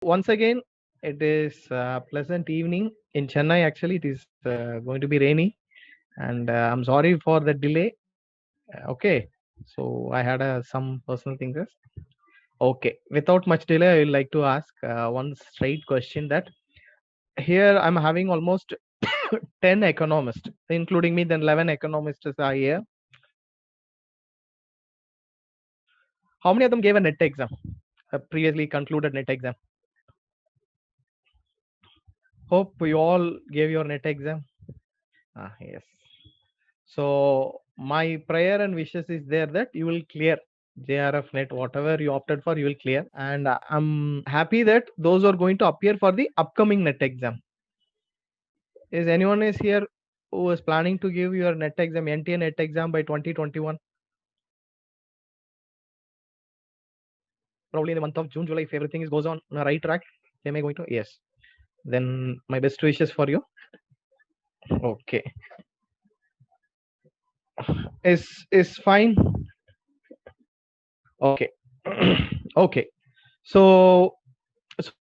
Once again, it is a pleasant evening in Chennai. Actually, it is going to be rainy, and I'm sorry for the delay. Okay, so I had some personal things. Okay, without much delay, I would like to ask one straight question that here I'm having almost 10 economists, including me, then 11 economists are here. How many of them gave a net exam? Previously concluded net exam. Hope you all gave your net exam. Yes. So my prayer and wishes is there that you will clear JRF net, whatever you opted for, you will clear. And I'm happy that those are going to appear for the upcoming net exam. Is anyone is here who is planning to give your net exam, NTA net exam by 2021? Probably in the month of June, July, if everything goes on the right track, am I going to? Yes. Then my best wishes for you. Okay. Is fine. Okay. Okay. So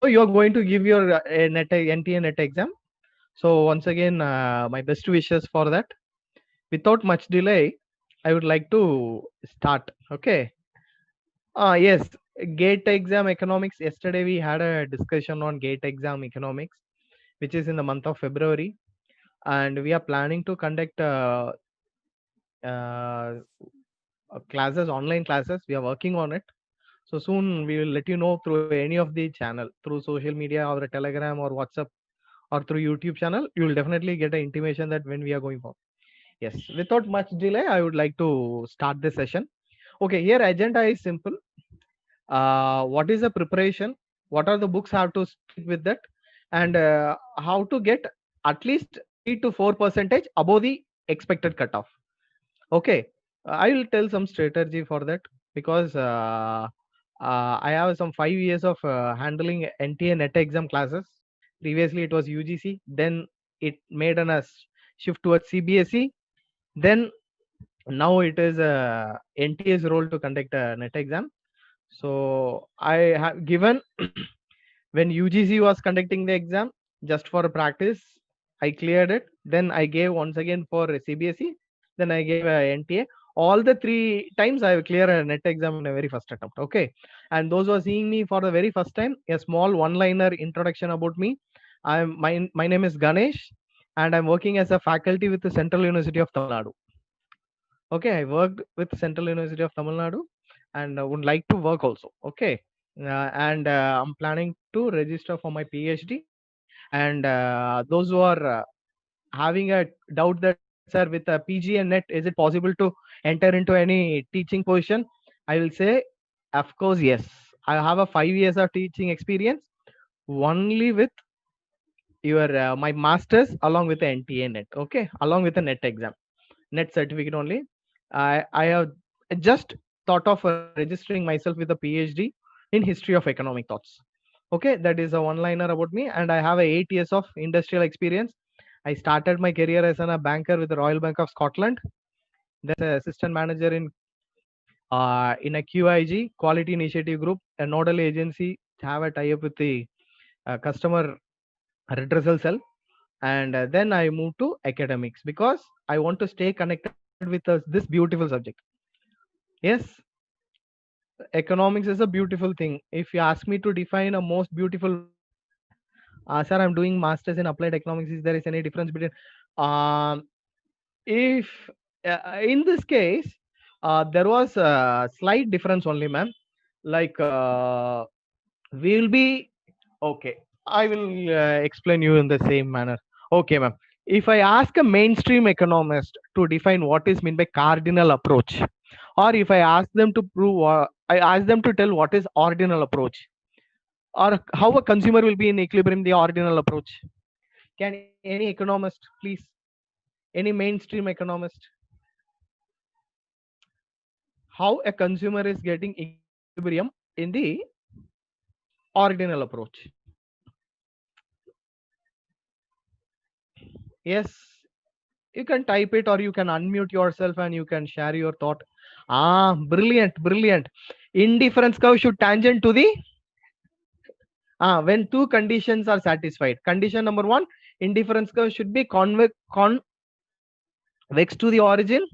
you are going to give your net NTA net exam. So once again, my best wishes for that. Without much delay, I would like to start. Okay. Yes, GATE exam economics. Yesterday we had a discussion on GATE exam economics, which is in the month of February, and we are planning to conduct uh, classes, online classes. We are working on it. So soon we will let you know through any of the channel, through social media or a Telegram or WhatsApp or through YouTube channel. You will definitely get an intimation that when we are going for. Yes, without much delay, I would like to start the session. Okay, here agenda is simple. What is the preparation? What are the books I have to stick with that? And how to get at least 3 to 4% above the expected cutoff. Okay, I will tell some strategy for that because I have some 5 years of handling NTA net exam classes. Previously, it was UGC. Then it made an shift towards CBSE. Then now it is NTA's role to conduct a net exam. So I have given when UGC was conducting the exam just for practice. I cleared it. Then I gave once again for CBSE. Then I gave NTA. All the 3 times I have cleared a net exam in a very first attempt. Okay. And those who are seeing me for the very first time, a small one-liner introduction about me. My name is Ganesh, and I'm working as a faculty with the Central University of Tamil Nadu. Okay, I worked with Central University of Tamil Nadu, and would like to work also. Okay, and I'm planning to register for my PhD. And those who are having a doubt that sir, with a PG and net, is it possible to enter into any teaching position? I will say, of course, yes. I have a 5 years of teaching experience only with your my masters along with the NTA net. Okay, along with the net exam, net certificate only. I have just thought of registering myself with a PhD in history of economic thoughts. Okay, that is a one-liner about me, and I have 8 years of industrial experience. I started my career as a banker with the Royal Bank of Scotland. Then assistant manager in a QIG Quality Initiative Group, a nodal agency, have a tie-up with the customer redressal cell. And then I moved to academics because I want to stay connected with this beautiful subject. Yes, economics is a beautiful thing. If you ask me to define a most beautiful word, sir, I'm doing masters in applied economics. Is there is any difference between? Um, if in this case, there was a slight difference only, ma'am. Like we will be okay. I will explain you in the same manner. Okay, ma'am. If I ask a mainstream economist to define what is meant by cardinal approach, or if I ask them to prove, I ask them to tell what is ordinal approach, or how a consumer will be in equilibrium, the ordinal approach. Can any economist, please, any mainstream economist, how a consumer is getting equilibrium in the ordinal approach? Yes, you can type it or you can unmute yourself and you can share your thought. Brilliant, brilliant. Indifference curve should tangent to the When two conditions are satisfied. Condition number one, indifference curve should be convex to the origin,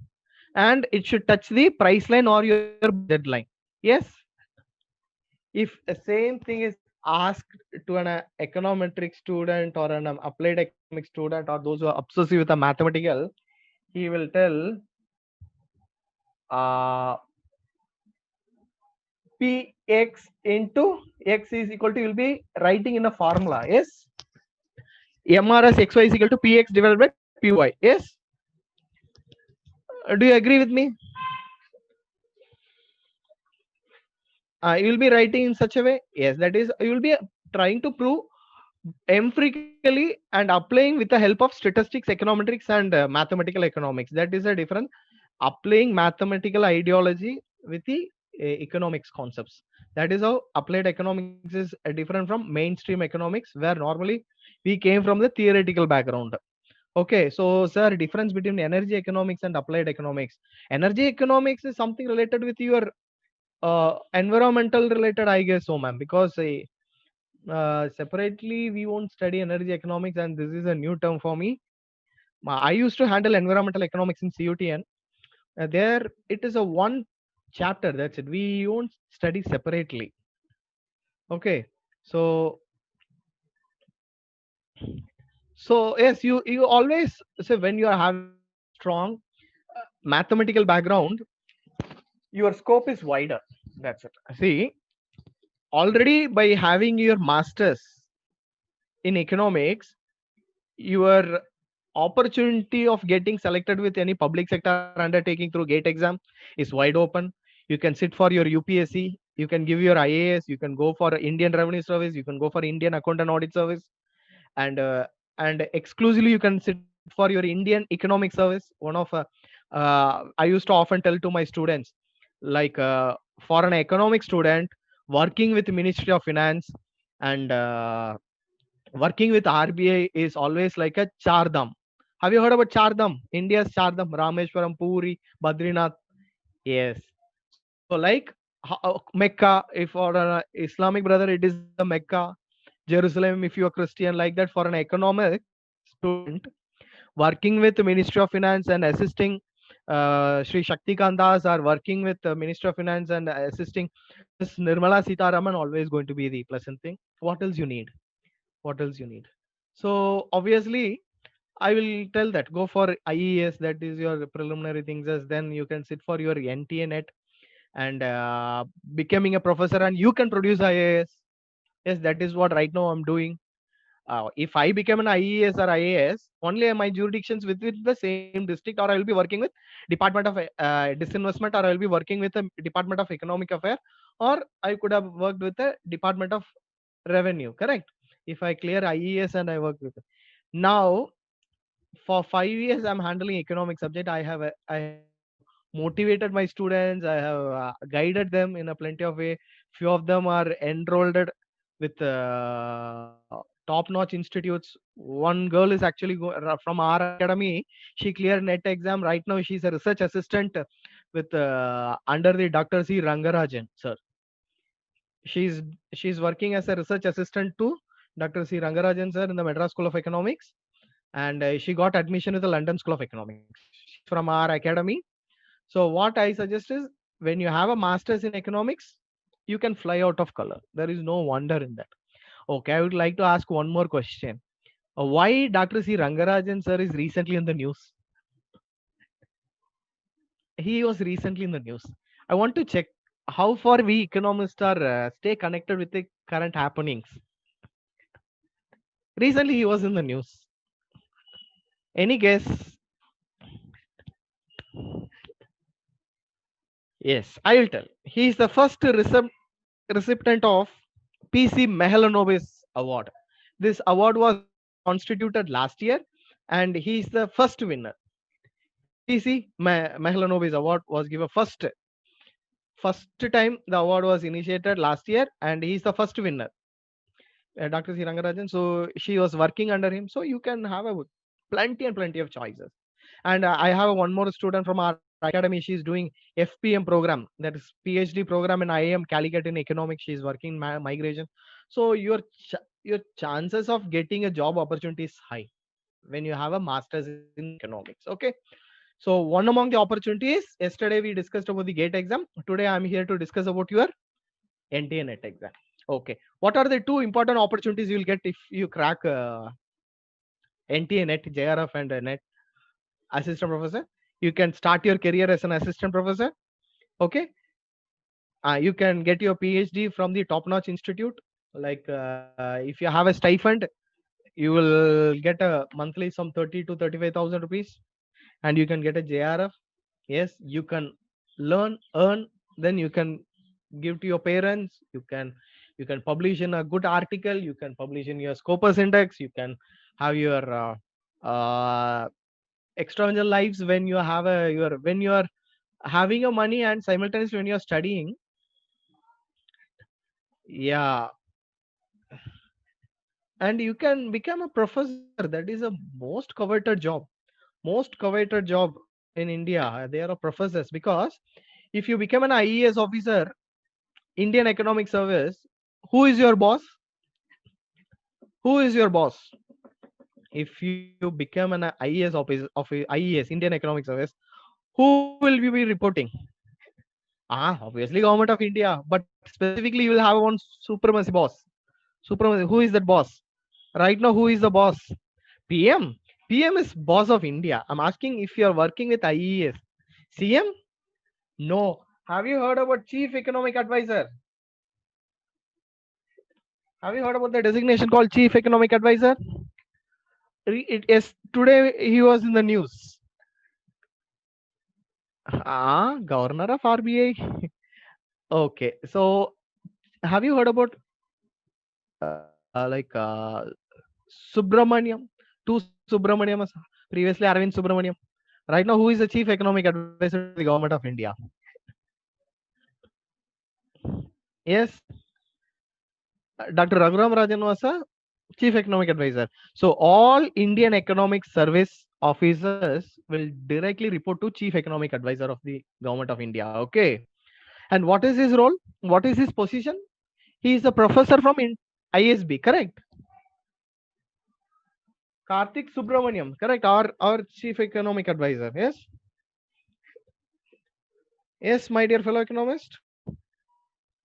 and it should touch the price line or your budget line. Yes. If the same thing is asked to an econometric student or an applied economic student or those who are obsessive with a mathematical, he will tell uh, px into x is equal to, you'll be writing in a formula. Yes. MRS xy is equal to px divided by py. Yes. Do you agree with me? You will be writing in such a way. Yes, that is, you will be trying to prove empirically and applying with the help of statistics, econometrics, and mathematical economics. That is a difference. Applying mathematical ideology with the economics concepts. That is how applied economics is different from mainstream economics, where normally we came from the theoretical background. Okay, so sir, difference between energy economics and applied economics. Energy economics is something related with your environmental related, I guess so, ma'am, because separately we won't study energy economics, and this is a new term for me. I used to handle environmental economics in CUTN. There it is a one chapter, that's it. We won't study separately. Okay, so yes, you always say when you are having a strong mathematical background, your scope is wider. That's it. See, already by having your masters in economics, your opportunity of getting selected with any public sector undertaking through gate exam is wide open. You can sit for your UPSC, you can give your IAS, you can go for Indian Revenue Service, you can go for Indian Account and Audit Service, and exclusively you can sit for your Indian Economic Service. One of I used to often tell to my students, like for an economic student working with Ministry of Finance and working with RBI is always like a chardam. Have you heard about chardam? India's chardam, Rameshwaram, Puri, Badrinath. Yes. So like Mecca, if for an Islamic brother, it is a Mecca. Jerusalem, if you are Christian, like that. For an economic student working with the Ministry of Finance and assisting Sri Shakti Kandas, are working with the Ministry of Finance and assisting Miss Nirmala Sitaraman, always going to be the pleasant thing. What else you need? What else you need? So obviously I will tell that go for IES, that is your preliminary things, as then you can sit for your NTA net and becoming a professor, and you can produce IAS. Yes, that is what right now I'm doing. If I become an IES or IAS, only my jurisdictions within the same district, or I will be working with Department of Disinvestment, or I will be working with the Department of Economic Affairs, or I could have worked with the Department of Revenue. Correct. If I clear IES and I work with it. Now for 5 years I'm handling economic subject. I have motivated my students. I have guided them in a plenty of way. Few of them are enrolled with top notch institutes. One girl is actually from our academy. She cleared net exam. Right now she's a research assistant with under the Dr. C Rangarajan sir. She's working as a research assistant to Dr. C Rangarajan sir in the Madras School of Economics, and she got admission with the London School of Economics. She's from our academy. So what I suggest is, when you have a master's in economics, you can fly out of color. There is no wonder in that. Okay, I would like to ask one more question. Why Dr. C Rangarajan sir is recently in the news? He was recently in the news. I want to check how far we economists are stay connected with the current happenings. Recently he was in the news. Any guess? Yes, I will tell. He is the first recipient of PC Mahalanobis Award. This award was constituted last year, and he is the first winner. PC Mahalanobis Award was given first time the award was initiated last year, and he is the first winner. Dr. C Rangarajan. So she was working under him. So you can have a plenty and plenty of choices. And I have one more student from our academy. She's doing FPM program, that is PhD program in IIM Calicut in economics. She's working migration. So your chances of getting a job opportunity is high when you have a master's in economics. Okay. So one among the opportunities, yesterday we discussed about the GATE exam. Today I'm here to discuss about your NTA NET exam. Okay. What are the two important opportunities you'll get if you crack NTA NET, JRF and NET? Assistant professor. You can start your career as an assistant professor. Okay. You can get your PhD from the top-notch institute. Like if you have a stipend, you will get a monthly some 30 to 35,000 rupees, and you can get a JRF. Yes, you can learn, earn, then you can give to your parents. You can publish in a good article. You can publish in your Scopus Index. You can have your external lives when you have when you are having your money, and simultaneously when you're studying. Yeah. And you can become a professor. That is a most coveted job. Most coveted job in India. They are professors, because if you become an IES officer, Indian Economic Service, who is your boss? Who is your boss? If you become an IES officer of IES, Indian Economic Service, who will you be reporting? Obviously government of India, but specifically you will have one supremacy boss. Supremacy. Who is that boss? Right now, who is the boss? PM. PM is boss of India. I'm asking if you are working with IES. CM? No. Have you heard about Chief Economic Advisor? Have you heard about the designation called Chief Economic Advisor? It is today he was in the news. Governor of RBI. Okay, so have you heard about like Subramaniam? Two Subramaniam, previously Arvind Subramaniam. Right now, who is the Chief Economic Advisor to the government of India? Yes, Dr. Raghuram Rajan was a Chief Economic Advisor. So all Indian Economic Service officers will directly report to Chief Economic Advisor of the Government of India. Okay. And what is his role? What is his position? He is a professor from ISB, correct? Karthik Subramaniam, correct? Our Chief Economic Advisor. Yes. Yes, my dear fellow economist.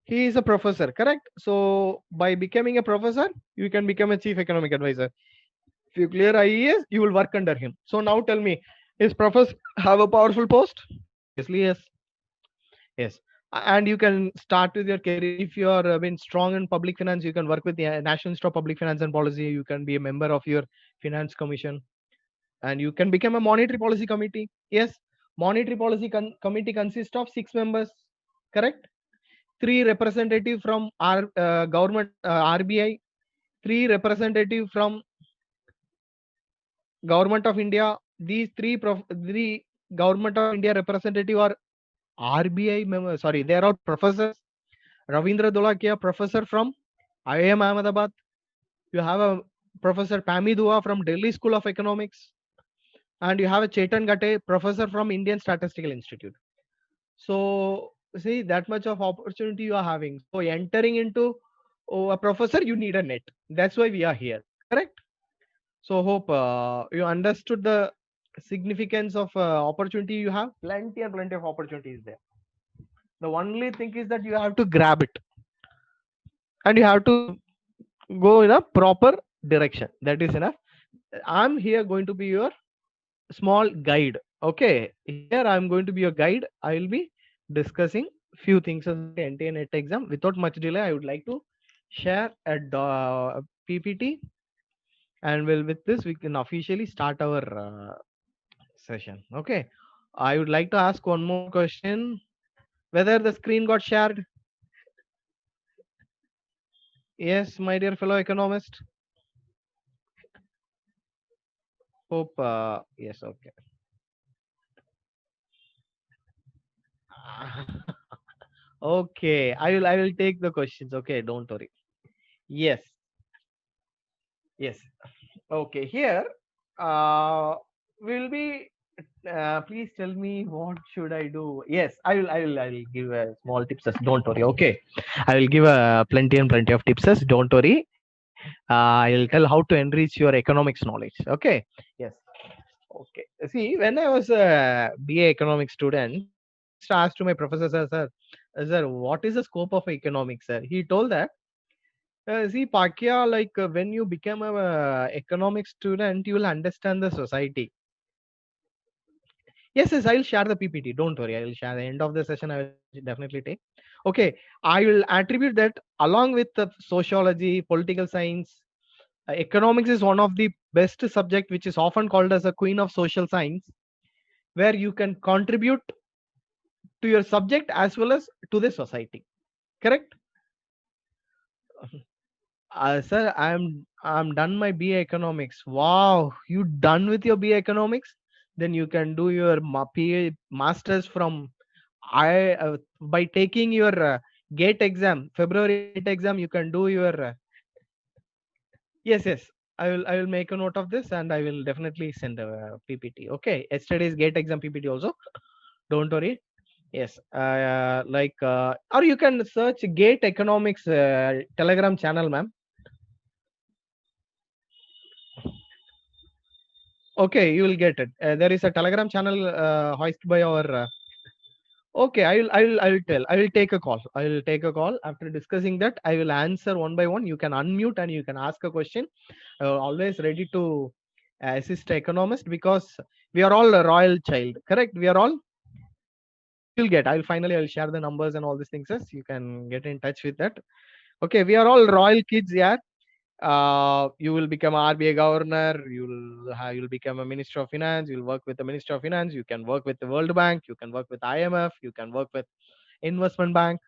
He is a professor, correct? So by becoming a professor, you can become a Chief Economic Advisor. If you clear IES, you will work under him. So now tell me, is professor have a powerful post? Obviously, yes. Yes. And you can start with your career. If you are been strong in public finance, you can work with the National Institute of Public Finance and Policy. You can be a member of your finance commission, and you can become a monetary policy committee. Yes, monetary policy committee consists of 6 members, correct? 3 representative from our government RBI, 3 representative from government of India. These three government of India representative are RBI members. Sorry, they are all professors. Ravindra Dholakia, professor from IIM Ahmedabad. You have a Professor Pami Dua from Delhi School of Economics, and you have a Chetan Gate, professor from Indian Statistical Institute. So see, that much of opportunity you are having. So entering into a professor, you need a net. That's why we are here, correct? So hope you understood the significance of opportunity you have. Plenty and plenty of opportunities there. The only thing is that you have to grab it, and you have to go in a proper direction. That is enough. I'm here going to be your small guide. Okay, here I'm going to be your guide. I will be discussing few things on the NTA NET exam. Without much delay, I would like to share a PPT, and with this we can officially start our session. Okay, I would like to ask one more question: whether the screen got shared? Yes, my dear fellow economist. Hope yes. Okay. Okay, I will take the questions. Okay, don't worry. Yes, yes. Okay, here we'll be Please tell me what should I do. Yes, I will give small tips. Don't worry. Okay, I will give plenty and plenty of tips. Don't worry. I'll tell how to enrich your economics knowledge. Okay. Yes. Okay. See, when I was a BA economics student, I just asked to my professor, sir, what is the scope of economics, sir? He told that, see, Pakya, like when you become a economics student, you will understand the society. Yes, yes, I'll share the PPT. Don't worry, I will share the end of the session. I will definitely take. Okay, I will attribute that along with the sociology, political science, economics is one of the best subject, which is often called as a queen of social science, where you can contribute to your subject as well as to the society. Correct? Sir, I'm done my BA economics. Wow, you done with your BA economics? Then you can do your PA masters from I by taking your GATE exam, February GATE exam. You can do your yes, yes. I will make a note of this and I will definitely send a PPT. Okay, yesterday's GATE exam PPT also. Don't worry. Yes, or you can search GATE economics Telegram channel, ma'am. Okay, you will get it. There is a Telegram channel hoisted by our. Okay, I will tell. I will take a call. I will take a call after discussing that. I will answer one by one. You can unmute and you can ask a question. Always ready to assist economist because we are all a royal child. Correct? We are all. You'll get. I'll share the numbers and all these things. Yes, you can get in touch with that. Okay, we are all royal kids. Yeah, you will become RBI governor, you'll become a minister of finance, you'll work with the minister of finance, you can work with the World Bank, you can work with IMF, you can work with investment bank.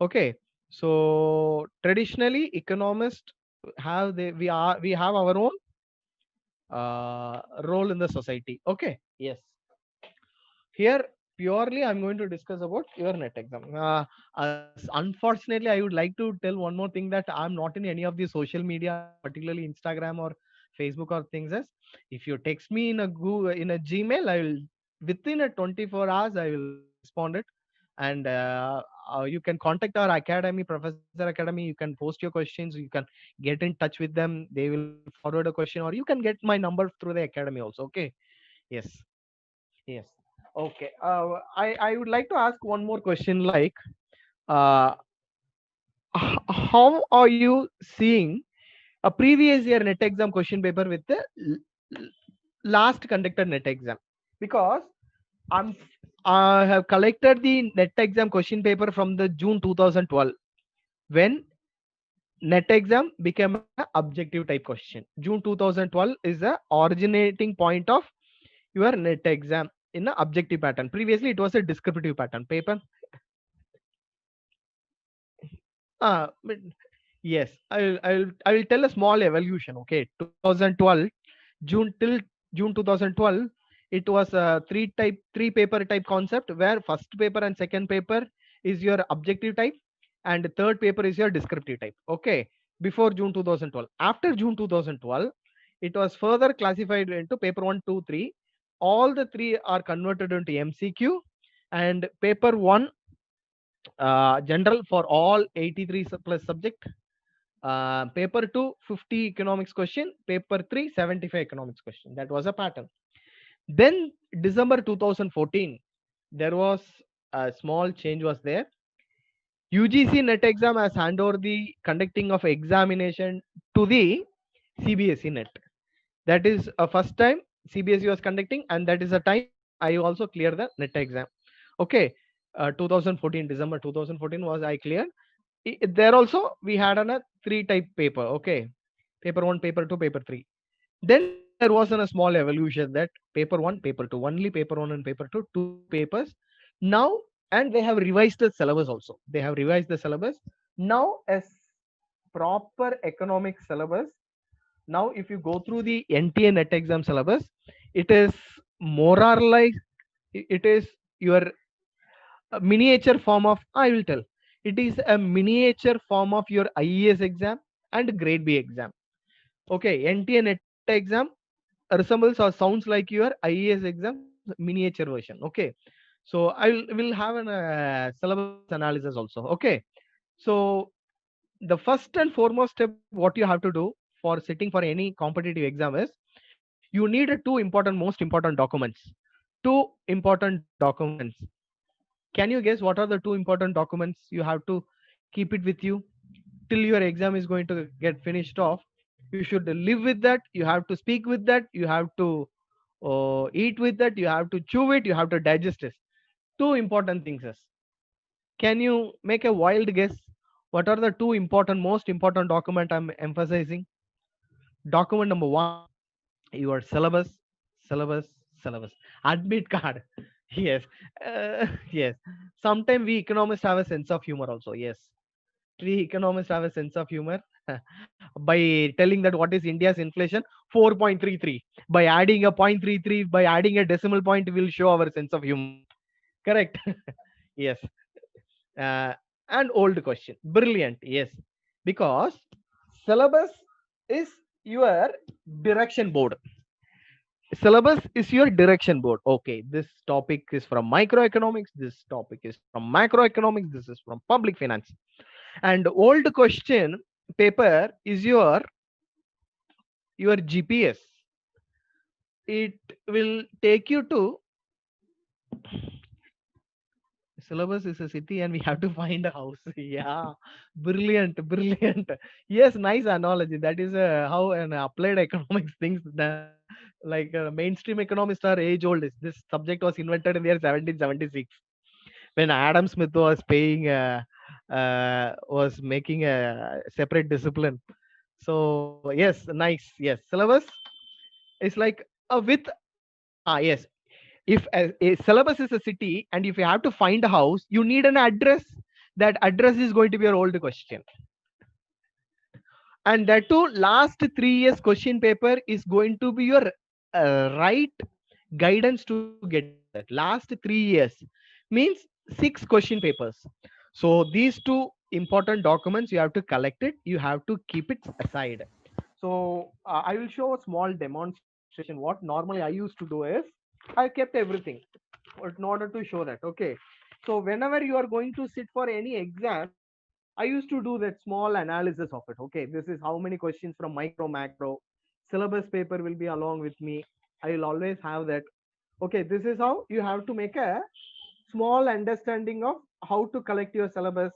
Okay, so traditionally economists we have our own role in the society. Okay, yes. Here purely I'm going to discuss about your net exam. Unfortunately, I would like to tell one more thing, that I'm not in any of the social media, particularly Instagram or Facebook or things. As if you text me in a in a Gmail, I will within a 24 hours I will respond it. And you can contact our academy, Professor Academy. You can post your questions, you can get in touch with them, they will forward a question, or you can get my number through the academy also. Okay. Yes. Yes. Okay. I would like to ask one more question. Like, uh, how are you seeing a previous year net exam question paper with the l- last conducted net exam? Because I'm I have collected the net exam question paper from the June 2012, when net exam became a objective type question. June 2012 is the originating point of your net exam in a objective pattern. Previously, it was a descriptive pattern paper. But yes, I will tell a small evolution. Okay, 2012 June till June 2012, it was a three paper type concept, where first paper and second paper is your objective type, and third paper is your descriptive type. Okay, before June 2012. After June 2012, it was further classified into paper one, two, three. All the three are converted into MCQ, and paper one general for all 83 plus subject. Paper 2 50 economics question, paper 3 75 economics question. That was a pattern. Then December 2014, there was a small change was there. UGC net exam has hand over the conducting of examination to the CBSE net. That is a first time CBSE was conducting, and that is a time I also clear the net exam. Okay, 2014 December 2014 was I cleared. There also we had on a three type paper. Okay, paper one, paper two, paper three. Then there was a small evolution, that paper one, paper two, only paper one and paper two papers now. And they have revised the syllabus also. They have revised the syllabus now as proper economic syllabus. Now if you go through the NTA net exam syllabus, it is more or like it is your a miniature form of, I will tell, it is a miniature form of your IES exam and grade B exam. Okay, NTA net exam resembles or sounds like your IES exam, miniature version. Okay, so I will have an syllabus analysis also. Okay, so the first and foremost step what you have to do for sitting for any competitive exam is you need two important, most important documents. Two important documents. Can you guess what are the two important documents you have to keep it with you till your exam is going to get finished off? You should live with that. You have to speak with that. You have to eat with that. You have to chew it. You have to digest it. Two important things. Is. Can you make a wild guess? What are the two important, most important document I'm emphasizing? Document number one, your syllabus, syllabus, syllabus. Admit card. Yes. Yes. Sometimes we economists have a sense of humor also. Yes. We economists have a sense of humor by telling that what is India's inflation 4.33. By adding a 0.33, by adding a decimal point, will show our sense of humor. Correct. Yes. Uh, and old question. Brilliant. Yes. Because syllabus is your direction board. Syllabus is your direction board. Okay, this topic is from microeconomics, this topic is from macroeconomics, this is from public finance. And old question paper is your GPS. It will take you to syllabus is a city and we have to find a house. Yeah, brilliant, brilliant. Yes, nice analogy. That is how an applied economics thinks. Like mainstream economists are age old. This subject was invented in the year 1776 when Adam Smith was paying was making a separate discipline. So yes, nice. Yes, syllabus is like a with yes. If a syllabus is a city and if you have to find a house, you need an address. That address is going to be your old question. And that too, last 3 years question paper is going to be your right guidance to get that. Last 3 years means 6 question papers. So these two important documents you have to collect it. You have to keep it aside. So I will show a small demonstration. What normally I used to do is I kept everything in order to show that. Okay. So whenever you are going to sit for any exam, I used to do that small analysis of it. Okay, this is how many questions from micro, macro. Syllabus paper will be along with me. I will always have that. Okay, this is how you have to make a small understanding of how to collect your syllabus.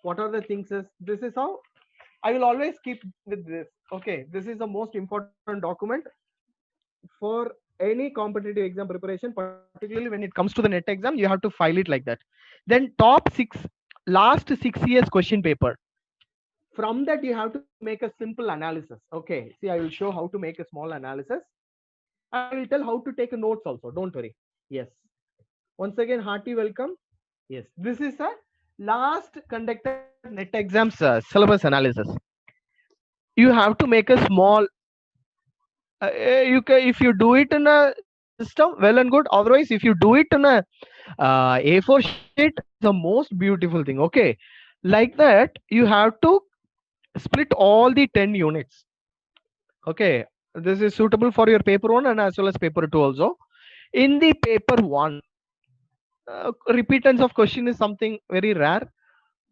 What are the things is this is how I will always keep with this. Okay, this is the most important document for any competitive exam preparation, particularly when it comes to the net exam. You have to file it like that. Then top six, last 6 years question paper. From that, you have to make a simple analysis. Okay, see, I will show how to make a small analysis. I will tell how to take notes also. Don't worry. Yes. Once again, hearty welcome. Yes, this is a last conducted net exams syllabus analysis. You have to make a small. You can if you do it in a system, well and good. Otherwise, if you do it in a A4 sheet, the most beautiful thing. Okay, like that, you have to split all the 10 units. Okay, this is suitable for your paper 1 and as well as paper 2 also. In the paper 1, repeatance of question is something very rare,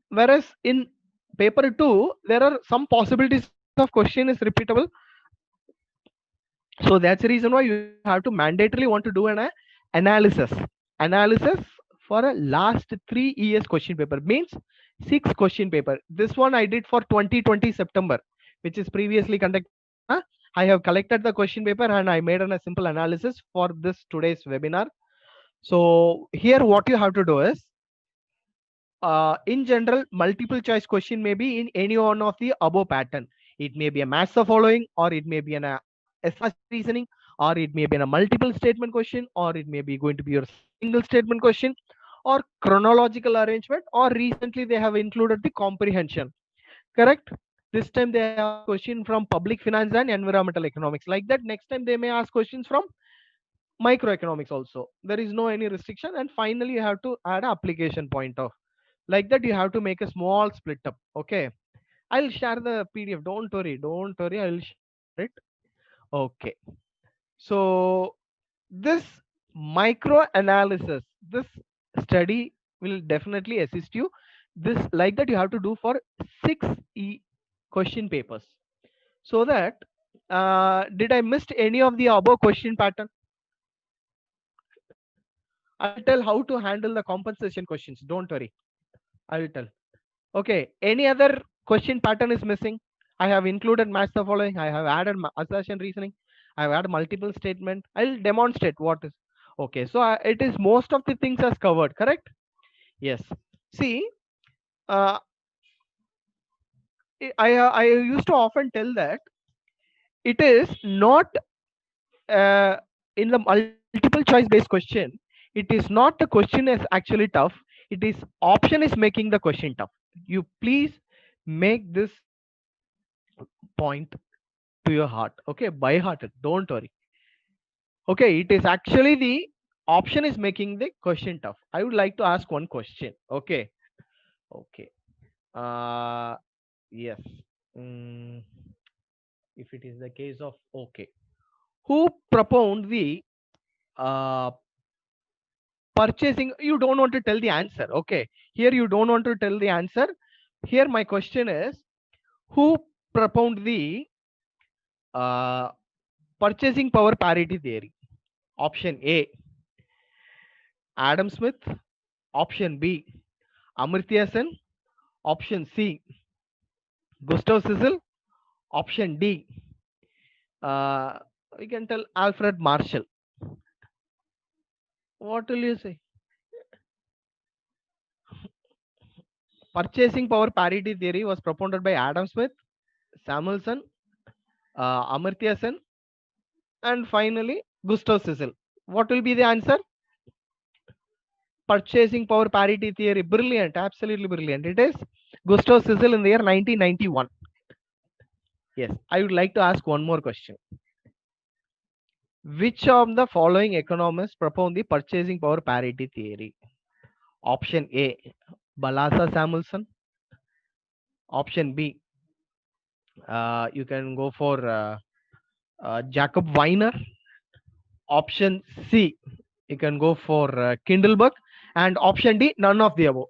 whereas in paper 2 there are some possibilities of question is repeatable. So that's the reason why you have to mandatorily want to do an analysis for a last 3 years question paper, means 6 question paper. This one I did for 2020 September, which is previously conducted. I have collected the question paper and I made a simple analysis for this today's webinar. So here what you have to do is, in general, multiple choice question may be in any one of the above pattern. It may be a match the following, or it may be an SRC reasoning, or it may be a multiple statement question, or it may be going to be your single statement question, or chronological arrangement, or recently they have included the comprehension. Correct? This time they have question from public finance and environmental economics. Like that, next time they may ask questions from microeconomics also. There is no any restriction. And finally, you have to add application point of. Like that, you have to make a small split up. Okay. I'll share the PDF. Don't worry. Don't worry. I'll share it. Okay. So this Micro analysis. This study will definitely assist you. This like that you have to do for 6 question papers. So that did I missed any of the above question pattern? I will tell how to handle the compensation questions. Don't worry. I will tell. Okay. Any other question pattern is missing? I have included match the following. I have added assertion reasoning. I have added multiple statement. I'll demonstrate what is. Okay. So it is most of the things as covered. Correct? Yes. See, uh, I used to often tell that it is not uh, in the multiple choice based question. It is not the question is actually tough. It is option is making the question tough. You please make this point to your heart. Okay, by heart. Don't worry. Okay, it is actually the option is making the question tough. I would like to ask one question. Okay. Okay. Uh, yes. Mm, if it is the case of okay, who propounded the uh, purchasing? You don't want to tell the answer. Okay, here you don't want to tell the answer. Here my question is, who propounded the uh, purchasing power parity theory? Option A, Adam Smith. Option B, Amartya Sen. Option C, Gustav Sissel. Option D, uh, we can tell Alfred Marshall. What will you say? Purchasing power parity theory was propounded by Adam Smith, Samuelson, Amartya Sen, and finally Gustav Sissel. What will be the answer? Purchasing power parity theory. Brilliant, absolutely brilliant. It is Gustav Sissel in the year 1991. Yes, I would like to ask one more question. Which of the following economists propound the purchasing power parity theory? Option A, Balassa Samuelson. Option B, you can go for Jacob Weiner. Option C, you can go for Kindleberg. And option D, none of the above.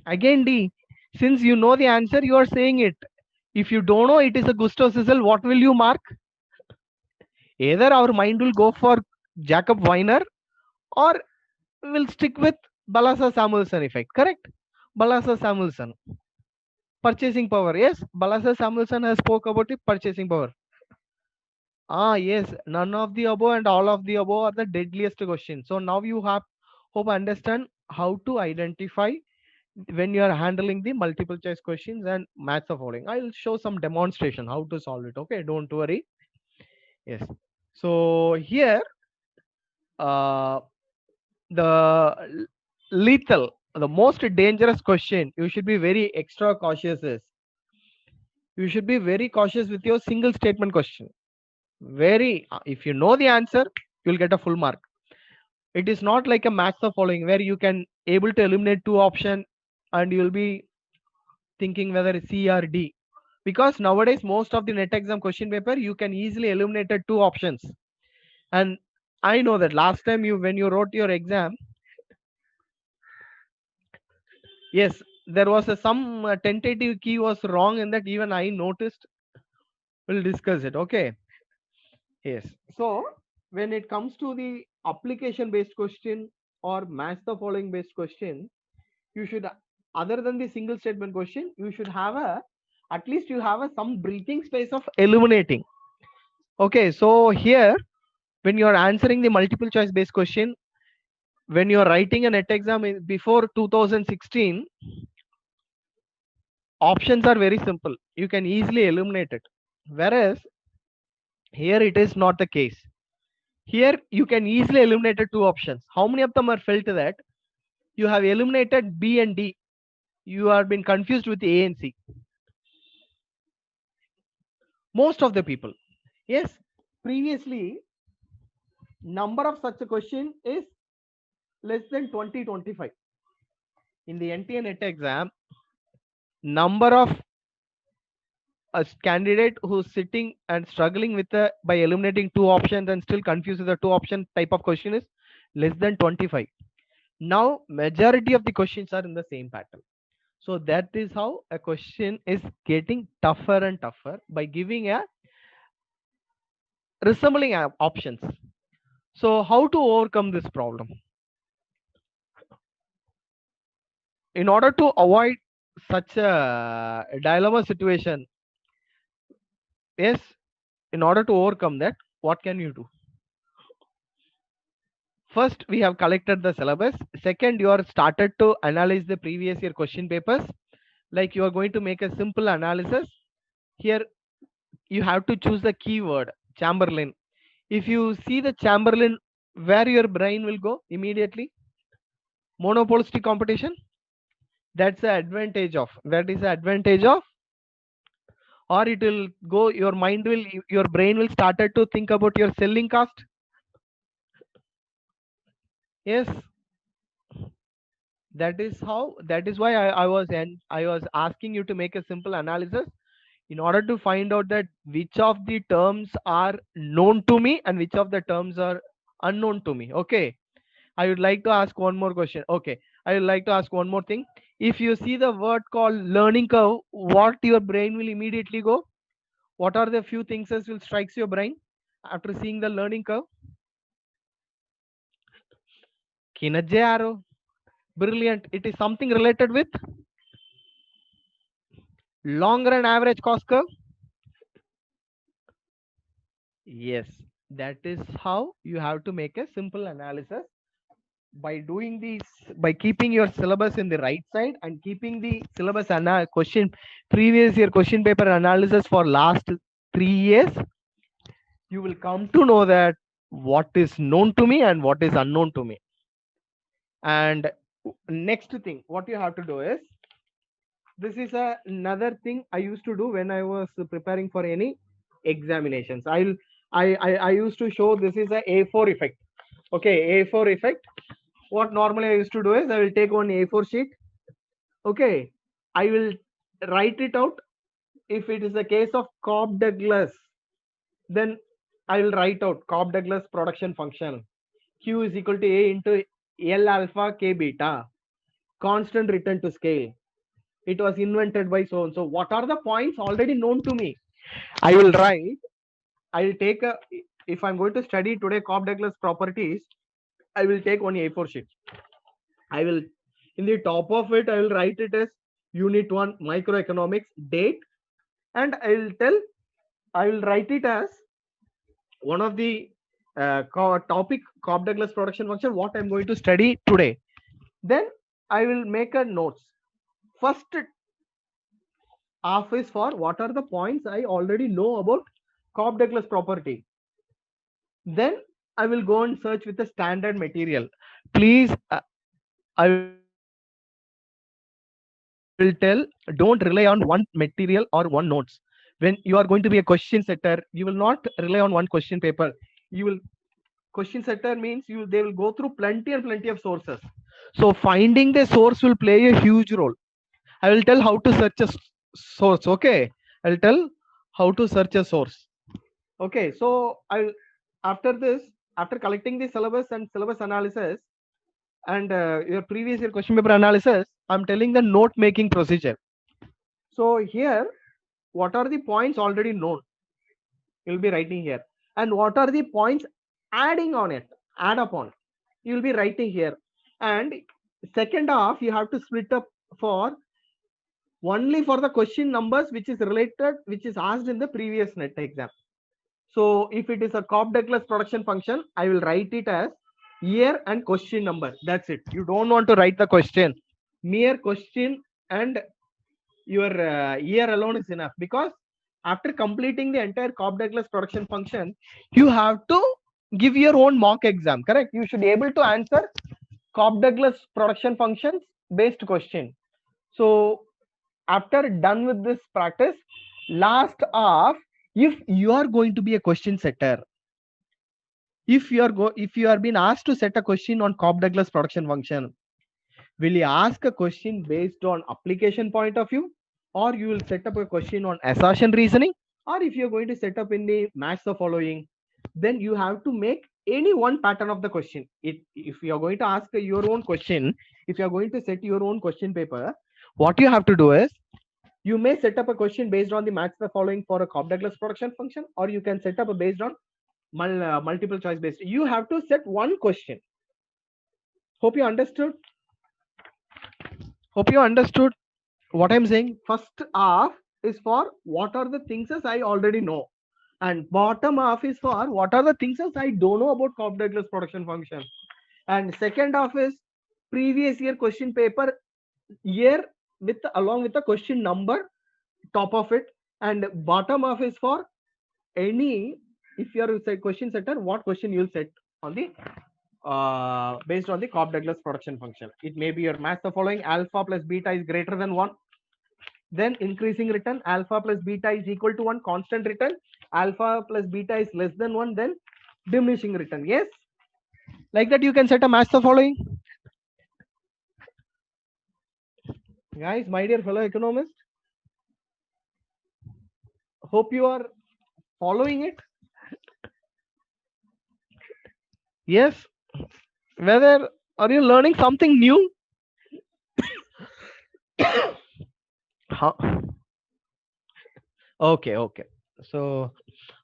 Again, D, since you know the answer, you are saying it. If you don't know it is a Gustav Sissel, what will you mark? Either our mind will go for Jacob Weiner or will stick with Balassa Samuelson effect. Correct? Balassa Samuelson. Purchasing power. Yes, Balassa Samuelson has spoke about the purchasing power. Yes, none of the above and all of the above are the deadliest questions. So now you have hope understand how to identify when you are handling the multiple choice questions and match the following. I'll show some demonstration how to solve it. Okay, don't worry. Yes. So here, uh, the lethal, the most dangerous question you should be very extra cautious is you should be very cautious with your single statement question. Very, if you know the answer, you'll get a full mark. It is not like a match the following where you can able to eliminate two option and you'll be thinking whether it's C or D. Because nowadays most of the net exam question paper you can easily eliminate two options. And I know that last time you when you wrote your exam, yes, there was some tentative key was wrong in that even I noticed. We'll discuss it. Okay. Yes. So when it comes to the application based question or match the following based question, you should, other than the single statement question, you should have a, at least you have a some breathing space of eliminating. Okay. So here, when you are answering the multiple choice based question, when you are writing a net exam before 2016, options are very simple. You can easily eliminate it. Whereas here it is not the case. Here you can easily eliminate two options. How many of them are felt that you have eliminated B and D? You have been confused with A and C. Most of the people. Yes, previously number of such a question is less than 20-25. In the NTA NET exam, number of a candidate who's sitting and struggling with the by eliminating two options and still confused with the two option type of question is less than 25. Now majority of the questions are in the same pattern. So that is how a question is getting tougher and tougher by giving a resembling options. So how to overcome this problem? In order to avoid such a dilemma situation, yes, in order to overcome that, what can you do? First, we have collected the syllabus. Second, you are started to analyze the previous year question papers. Like you are going to make a simple analysis. Here, you have to choose the keyword Chamberlain. If you see the Chamberlain, where your brain will go immediately? Monopolistic competition. That's the advantage of. That is the advantage of. Or it will go. Your mind will. Your brain will started to think about your selling cost. Yes, that is how. That is why I was asking you to make a simple analysis in order to find out that which of the terms are known to me and which of the terms are unknown to me. Okay, I would like to ask one more question. Okay, I would like to ask one more thing. If you see the word called learning curve, what your brain will immediately go? What are the few things that will strikes your brain after seeing the learning curve? Kinajay arrow. Brilliant. It is something related with long run average cost curve. Yes, that is how you have to make a simple analysis by doing these, by keeping your syllabus in the right side and keeping the syllabus question previous year question paper analysis for last 3 years. You will come to know that what is known to me and what is unknown to me. And next thing what you have to do is, this is another thing I used to do when I was preparing for any examinations. I used to show this is a A4 effect. Okay, A4 effect. What normally I used to do is I will take one A4 sheet. Okay, I will write it out. If it is a case of Cobb Douglas, then I will write out Cobb Douglas production function. Q is equal to A into L alpha K beta, constant return to scale. It was invented by so and so. What are the points already known to me? I will write. I will take a. If I'm going to study today Cobb Douglas properties, I will take one A4 sheet. I will, in the top of it, I will write it as Unit 1 Microeconomics date, and I will write it as one of the topic Cobb Douglas production function, what I'm going to study today. Then I will make a notes. First half is for what are the points I already know about Cobb Douglas property. Then I will go and search with the standard material. Please, I will tell, don't rely on one material or one notes. When you are going to be a question setter, you will not rely on one question paper. You will, question setter means they will go through plenty and plenty of sources. So finding the source will play a huge role. I will tell how to search a source. Okay, I'll tell how to search a source. Okay, so after this, after collecting the syllabus and syllabus analysis and your previous year question paper analysis, I'm telling the note making procedure. So here, what are the points already known? You'll be writing here. And what are the points adding on it, add upon? You'll be writing here. And second half, you have to split up for only for the question numbers which is related, which is asked in the previous NET exam. So if it is a Cobb Douglas production function, I will write it as year and question number. That's it. You don't want to write the question. Mere question and your year alone is enough, because after completing the entire Cobb Douglas production function, you have to give your own mock exam. Correct? You should be able to answer Cobb Douglas production functions based question. So after done with this practice, last half, if you are going to be a question setter, if you are being asked to set a question on Cobb Douglas production function, will you ask a question based on application point of view or you will set up a question on assertion reasoning, or if you're going to set up in the match the following, then you have to make any one pattern of the question. If you are going to ask your own question, if you are going to set your own question paper, what you have to do is you may set up a question based on the match the following for a Cobb-Douglas production function, or you can set up a based on multiple choice based. You have to set one question. Hope you understood. Hope you understood what I'm saying. First half is for what are the things as I already know, and bottom half is for what are the things as I don't know about Cobb-Douglas production function. And second half is previous year question paper year with along with the question number top of it, and bottom half is for any, if you are a question setter, what question you'll set on the based on the Cobb-Douglas production function. It may be your match the following: alpha plus beta is greater than 1, then increasing return, alpha plus beta is equal to 1, constant return, alpha plus beta is less than 1, then diminishing return. Yes, like that you can set a match the following. Guys, my dear fellow economists, hope you are following it. Yes, whether are you learning something new? Huh? Okay, okay. So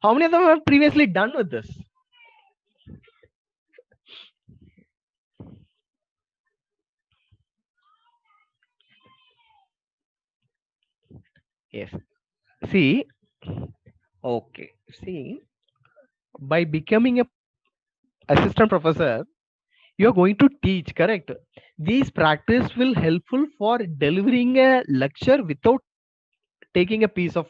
how many of them have previously done with this? Yes. See, okay. See, by becoming a assistant professor, you are going to teach, correct? These practice will helpful for delivering a lecture without taking a piece of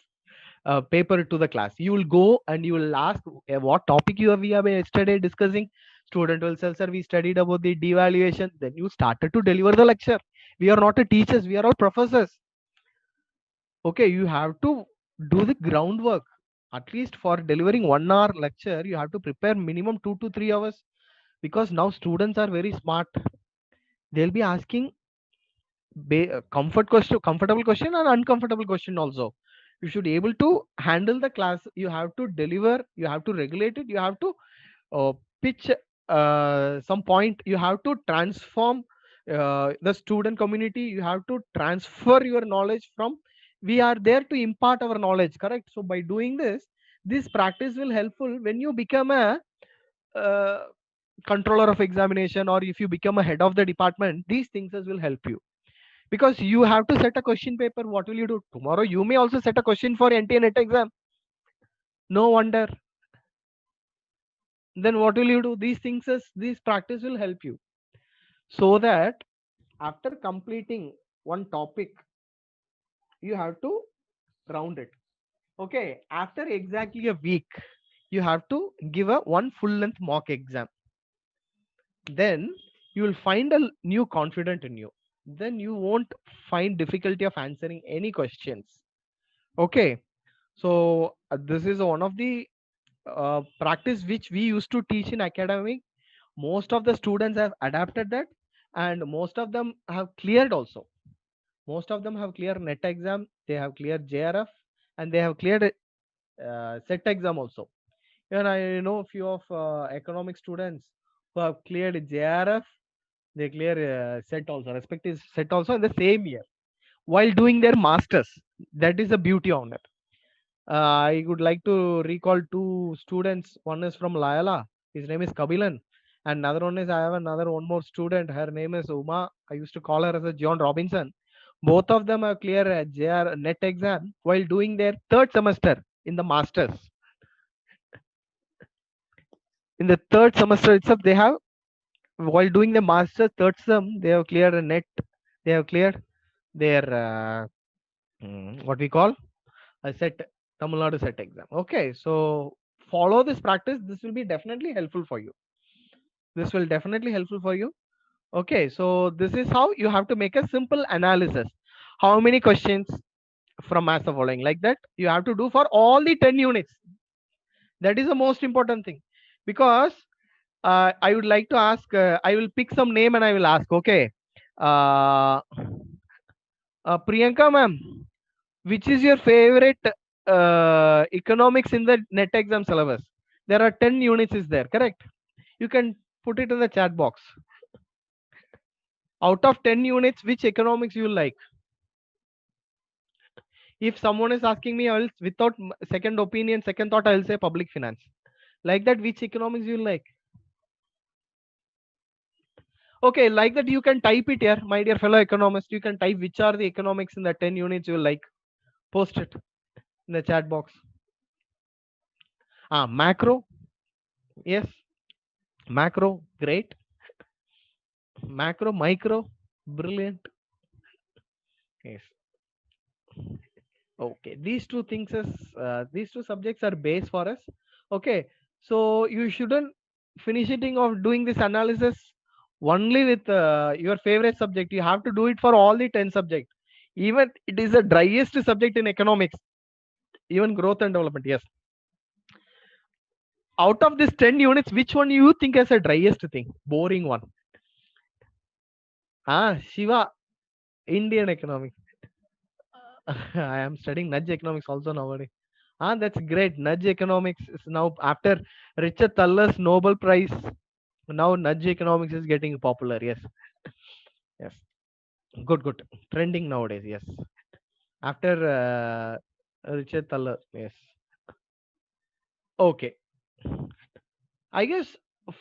paper to the class. You will go and you will ask what topic we have yesterday discussing. Student will say, sir, we studied about the devaluation. Then you started to deliver the lecture. We are not a teachers, we are all professors. Okay, you have to do the groundwork. At least for delivering 1 hour lecture, you have to prepare minimum 2 to 3 hours, because now students are very smart. They'll be asking comfortable question and uncomfortable question also. You should be able to handle the class. You have to deliver, you have to regulate it, you have to pitch some point, you have to transform the student community, you have to transfer your knowledge from, we are there to impart our knowledge, correct? So by doing this practice will helpful when you become a uh, controller of examination, or if you become a head of the department. These things will help you, because you have to set a question paper. What will you do tomorrow? You may also set a question for NTA NET exam. No wonder. Then what will you do? These things these practice will help you, so that after completing one topic, you have to round it. Okay, after exactly a week, you have to give a one full length mock exam. Then you will find a new confident in you. Then you won't find difficulty of answering any questions. Okay, so this is one of the practice which we used to teach in academic. Most of the students have adapted that, and most of them have cleared also. Most of them have cleared net exam, they have cleared JRF, and they have cleared set exam also. And I know a few of economic students who have cleared JRF, they clear set also, respective set also in the same year while doing their masters. That is the beauty on it. I would like to recall two students. One is from Layala. His name is Kabilan. And another one is, I have another one more student. Her name is Uma. I used to call her as a John Robinson. Both of them have cleared a JR net exam while doing their third semester in the masters. In the third semester itself, they have, while doing the master's third sem, they have cleared a net. They have cleared their what we call a set, Tamil Nadu set exam. Okay, so follow this practice. This will be definitely helpful for you. This will definitely helpful for you. Okay, so this is how you have to make a simple analysis. How many questions from math the following, like that you have to do for all the 10 units. That is the most important thing, because I would like to ask, I will pick some name and I will ask. Okay, Priyanka ma'am, Which is your favorite economics in the net exam syllabus? There are 10 units is there, correct? You can put it in the chat box. Out of 10 units, which economics you like? If someone is asking me, I'll without second opinion, second thought, I'll say public finance. Like that, which economics you like? Okay, like that, you can type it here, my dear fellow economist. You can type which are the economics in the 10 units you like. Post it in the chat box. Macro. Yes. Macro. Great. Macro, micro. Brilliant. Yes. Okay. These two things is, these two subjects are base for us. Okay. So you shouldn't finish it of doing this analysis only with your favorite subject. You have to do it for all the 10 subjects. Even it is the driest subject in economics. Even growth and development. Yes. Out of this 10 units, which one you think as a driest thing? Boring one. Shiva, Indian economics. I am studying nudge economics also nowadays. That's great. Nudge economics is now after Richard Thaller's Nobel Prize. Now nudge economics is getting popular. Yes. Yes. Good, good. Trending nowadays. Yes. After Richard Thaler. Yes. Okay. I guess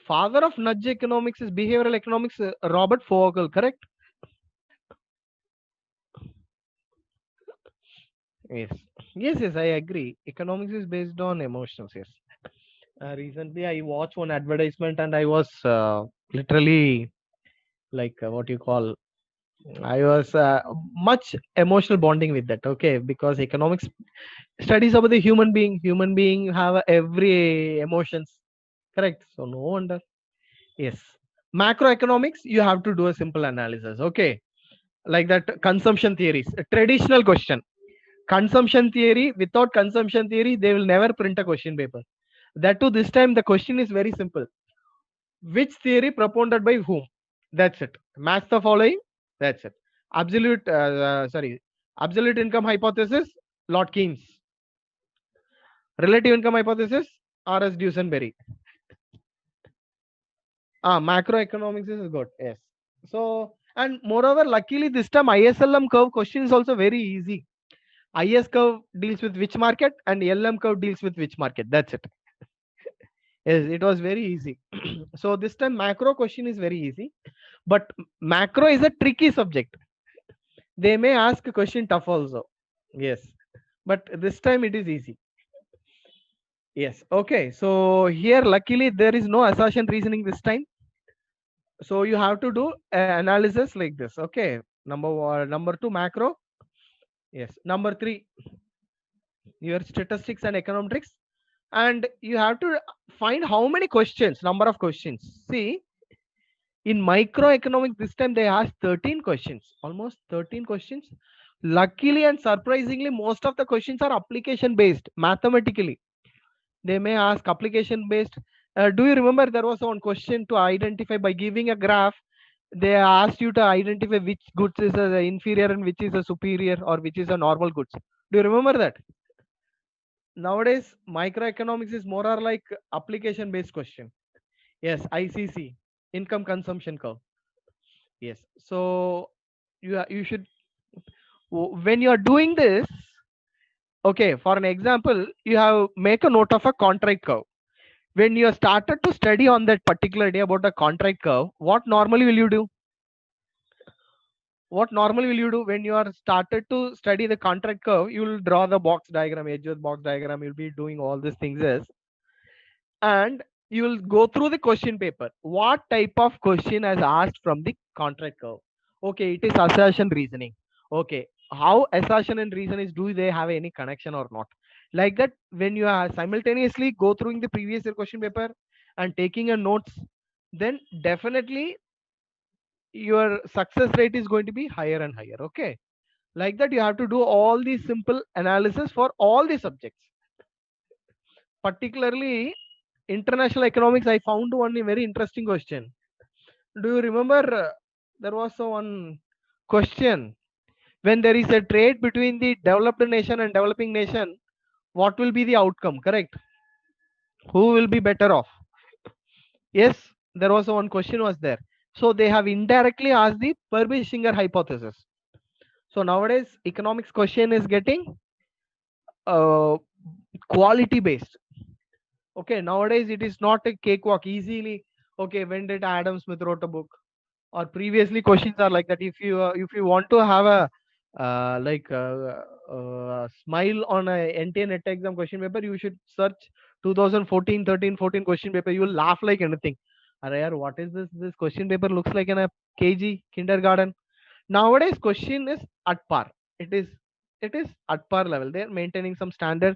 father of nudge economics is behavioral economics, Robert Fogel, correct? Yes. Yes, yes, I agree. Economics is based on emotions. Yes. Recently, I watched one advertisement and I was literally like what you call. I was much emotional bonding with that. Okay, because economics studies about the human being. Human being have every emotions. Correct. So no wonder. Yes. Macroeconomics, you have to do a simple analysis. Okay, like that consumption theories. A traditional question. Consumption theory. Without consumption theory, they will never print a question paper. That too, this time the question is very simple. Which theory propounded by whom? That's it. Match the following. That's it. Absolute income hypothesis, Lord Keynes. Relative income hypothesis, R.S. Dusenberry. Macroeconomics is good. Yes. So, and moreover, luckily this time ISLM curve question is also very easy. IS curve deals with which market and LM curve deals with which market. That's it. Yes, it was very easy. So this time macro question is very easy, but macro is a tricky subject. They may ask a question tough also. Yes, but this time it is easy. Yes. Okay. So here, luckily, there is no assertion reasoning this time. So you have to do analysis like this. Okay. Number two, macro. Yes. Number three, your statistics and econometrics, and you have to find how many questions, number of questions. See, in microeconomics this time they asked 13 questions, almost 13 questions. Luckily and surprisingly, most of the questions are application based mathematically. They may ask application based. Do you remember there was one question to identify by giving a graph? They asked you to identify which goods is a inferior and which is a superior or which is a normal goods. Do you remember that? Nowadays microeconomics is more or like application based question. Yes, ICC, income consumption curve. Yes. So you should, when you are doing this, okay, for an example, you have make a note of a contract curve. When you started to study on that particular day about the contract curve, what normally will you do? What normally will you do when you are started to study the contract curve? You will draw the box diagram, edge of box diagram. You'll be doing all these things as, and you will go through the question paper. What type of question is asked from the contract curve? Okay, it is assertion reasoning. Okay, how assertion and reason is, do they have any connection or not? Like that, when you are simultaneously go through the previous year question paper and taking a notes, then definitely your success rate is going to be higher and higher. Okay, like that, you have to do all these simple analysis for all the subjects. Particularly international economics, I found one very interesting question. Do you remember there was one question? when there is a trade between the developed nation and developing nation, what will be the outcome? Correct. Who will be better off? Yes, there was one question was there. So they have indirectly asked the Perbishinger hypothesis. So nowadays economics question is getting uh, quality based. Okay, nowadays it is not a cakewalk easily. Okay, when did Adam Smith wrote a book? Or previously questions are like that. If you want to have a smile on a NTA net exam question paper, you should search 2014, 13, 14 question paper. You will laugh like anything. Arey yaar, what is this? This question paper looks like in a KG kindergarten. Nowadays question is at par. It is at par level. They are maintaining some standard.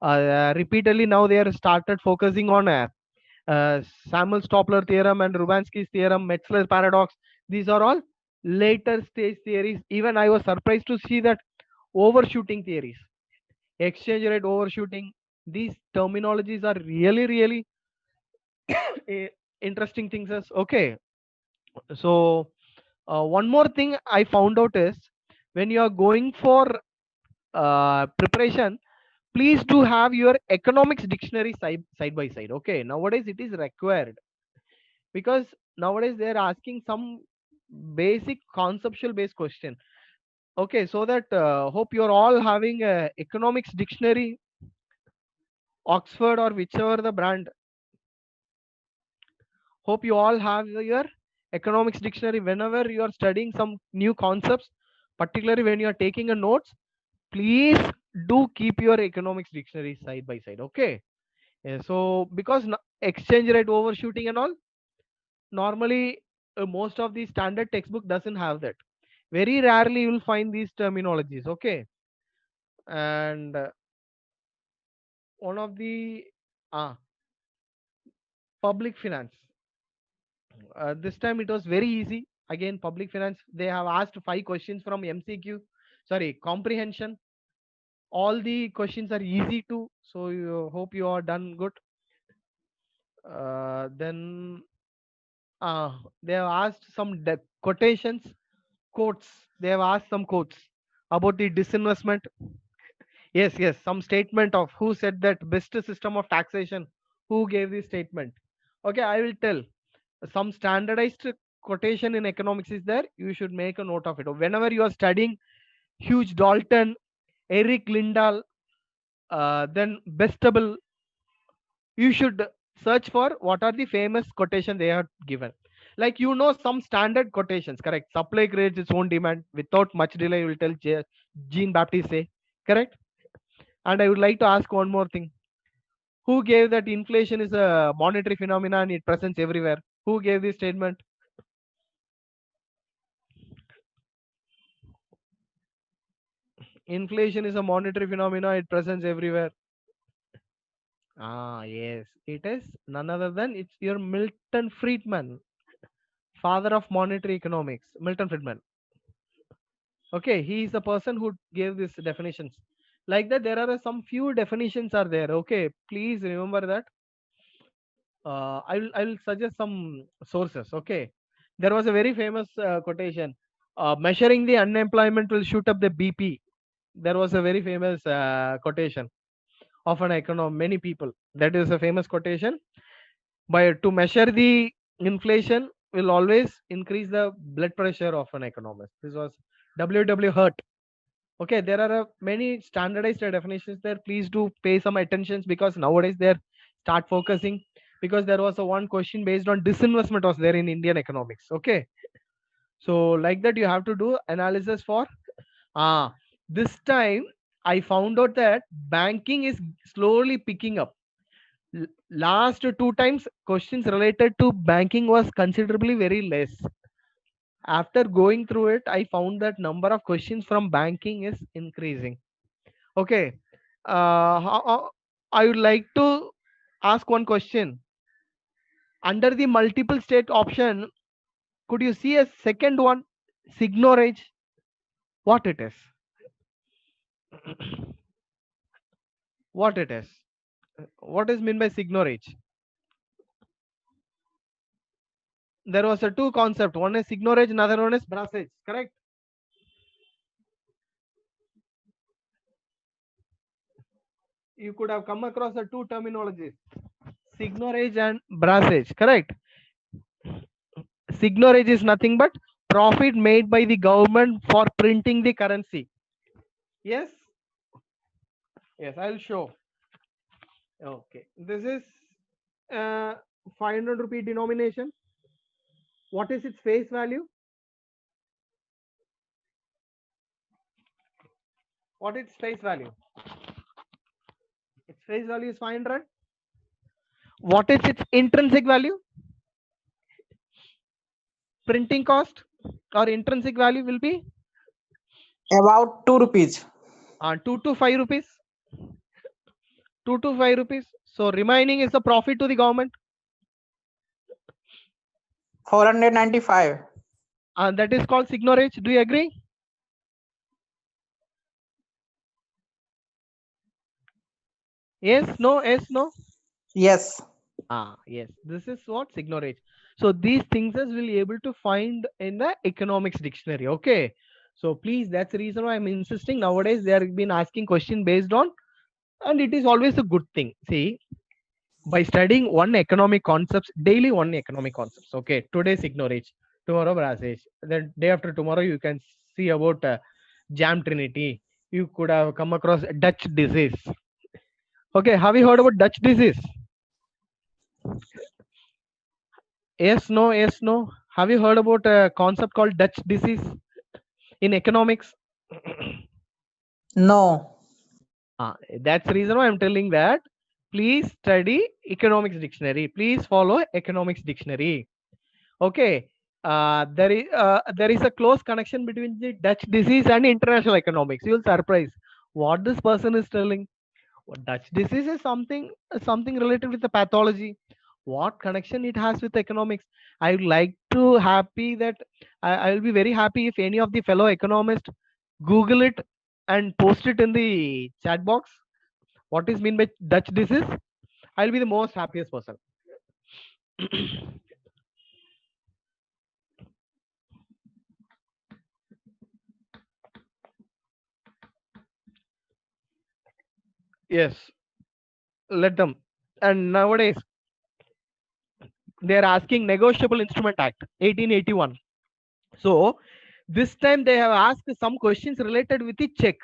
Repeatedly now they are started focusing on Samuel's Doppler theorem and Rubansky's theorem, Metzler's paradox. These are all later stage theories. Even I was surprised to see that overshooting theories, exchange rate overshooting, these terminologies are really, really eh, interesting things. As okay, so one more thing I found out is when you are going for preparation, please do have your economics dictionary side by side. Okay, nowadays it is required because nowadays they are asking some basic conceptual based question. Okay, so that hope you're all having a economics dictionary, Oxford or whichever the brand. Hope you all have your economics dictionary whenever you are studying some new concepts, particularly when you are taking a notes. Please do keep your economics dictionary side by side. Okay. So because exchange rate overshooting and all, normally most of the standard textbook doesn't have that. Very rarely you will find these terminologies. Okay. And one of the public finance, this time it was very easy. Again, public finance, they have asked 5 questions from MCQ, sorry, comprehension. All the questions are easy to, so you hope you are done good. Then they have asked some quotations, quotes. They have asked some quotes about the disinvestment. Yes, yes, some statement of who said that best system of taxation. Who gave this statement? Okay, I will tell. Some standardized quotation in economics is there. You should make a note of it. Whenever you are studying Hugh Dalton, Eric Lindahl, then Bestable, you should search for what are the famous quotation they are given. Like some standard quotations, correct? Supply creates its own demand. Without much delay, you will tell Jean Baptiste say, correct? And I would like to ask one more thing. Who gave that inflation is a monetary phenomenon and it presents everywhere? Who gave this statement? Inflation is a monetary phenomenon, it presents everywhere. Yes, it is none other than it's your Milton Friedman, father of monetary economics. Milton Friedman. Okay, he is the person who gave these definitions. Like that, there are some few definitions are there. Okay, please remember that. I will suggest some sources. Okay, there was a very famous quotation. Measuring the unemployment will shoot up the BP. There was a very famous quotation of an econom. Many people. That is a famous quotation. By to measure the inflation will always increase the blood pressure of an economist. This was W. Hurt. Okay, there are many standardized definitions there. Please do pay some attention because nowadays they're start focusing because there was a one question based on disinvestment was there in Indian economics. Okay, so like that you have to do analysis for this time I found out that banking is slowly picking up. Last 2 times questions related to banking was considerably very less. After going through it, I found that number of questions from banking is increasing. Okay. I would like to ask one question. Under the multiple state option, could you see a second one? Signorage. What it is? What it is? What is mean by signorage? There was a two concept. One is signorage, another one is brassage. Correct? you could have come across the two terminologies, signorage and brassage, correct? Signorage is nothing but profit made by the government for printing the currency. Yes, yes, I'll show. Okay, this is 500 rupee denomination. What is its face value? What is its face value? Its face value is 500. What is its intrinsic value? Printing cost or intrinsic value will be About 2 rupees. 2 to 5 rupees. 2 to 5 rupees. So remaining is the profit to the government. 495. And that is called signorage. Do you agree? Yes, no, yes, no. Yes. Yes, this is what signorage. So these things will be able to find in the economics dictionary. Okay. So please, that's the reason why I'm insisting nowadays they are been asking question based on, and it is always a good thing. See, by studying one economic concepts daily, one economic concepts. Okay, today signorage, tomorrow brassage, then day after tomorrow you can see about jam trinity. You could have come across Dutch disease. Okay, have you heard about Dutch disease? Yes, no, yes, no. Have you heard about a concept called Dutch disease in economics? No. That's the reason why I'm telling that. Please study economics dictionary. Please follow economics dictionary. Okay. There is a close connection between the Dutch disease and international economics. You'll surprise what this person is telling. Dutch disease is something related with the pathology. What connection it has with economics? I would like to happy that I will be very happy if any of the fellow economists Google it and post it in the chat box. What is mean by Dutch disease? I'll be the most happiest person. Yes, let them. And nowadays they are asking Negotiable Instrument Act 1881. So this time they have asked some questions related with the check.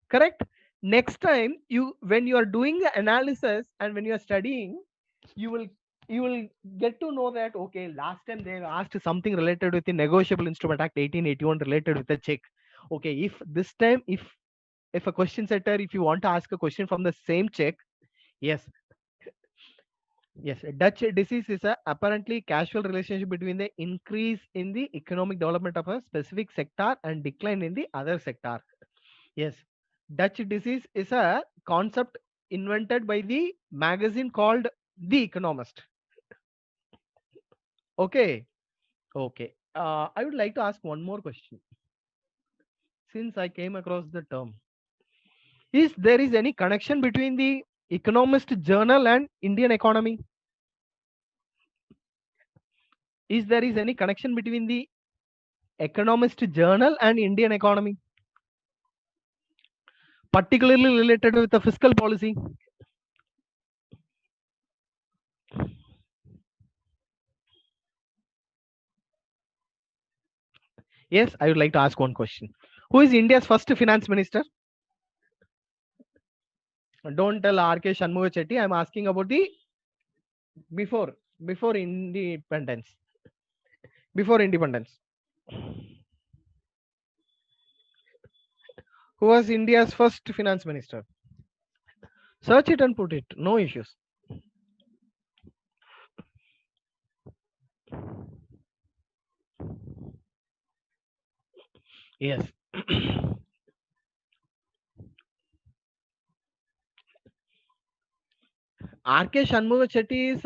Correct. Next time you when you are doing the analysis and when you are studying, you will you will get to know that okay, last time they asked something related with the Negotiable Instrument Act 1881 related with the check. Okay, if this time if a question setter, if you want to ask a question from the same check, yes, yes, Dutch disease is a apparently casual relationship between the increase in the economic development of a specific sector and decline in the other sector. Yes, Dutch disease is a concept invented by the magazine called The Economist. Okay, okay. I would like to ask one more question. Since I came across the term, is there is any connection between the Economist journal and Indian economy? Is there is any connection between the Economist journal and Indian economy, particularly related with the fiscal policy? Yes, I would like to ask one question. Who is India's first finance minister? Don't tell RK Shanmugha Chetty. I'm asking about the before before independence. Before independence. Who was India's first finance minister? Search it and put it. No issues. Yes. RK Shanmugha Chetty is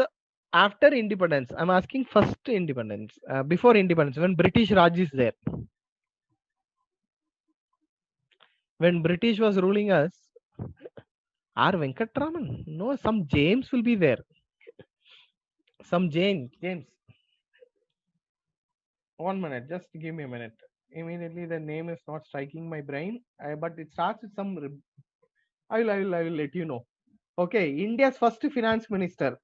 after independence. I'm asking first independence. Before independence, when British Raj is there. When British was ruling us, R. Venkatraman. No, some James will be there. Some James. 1 minute. Just give me a minute. Immediately the name is not striking my brain. But it starts with some I will let you know. Okay, India's first finance minister.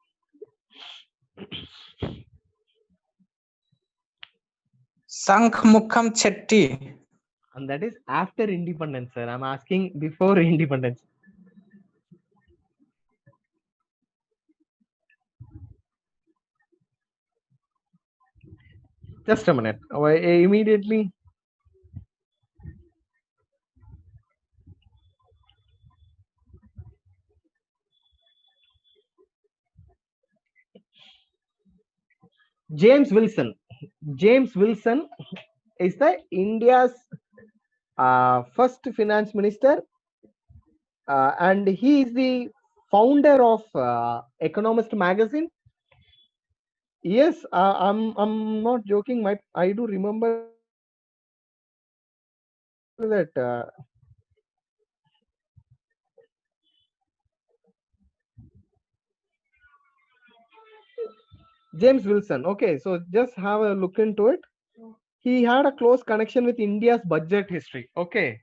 Shankh Chetty. And that is after independence, sir. I'm asking before independence. Just a minute. Immediately. James Wilson. James Wilson is the India's first finance minister, and he is the founder of Economist magazine. Yes, I'm not joking. I do remember that. James Wilson. Okay, so just have a look into it. He had a close connection with India's budget history. Okay,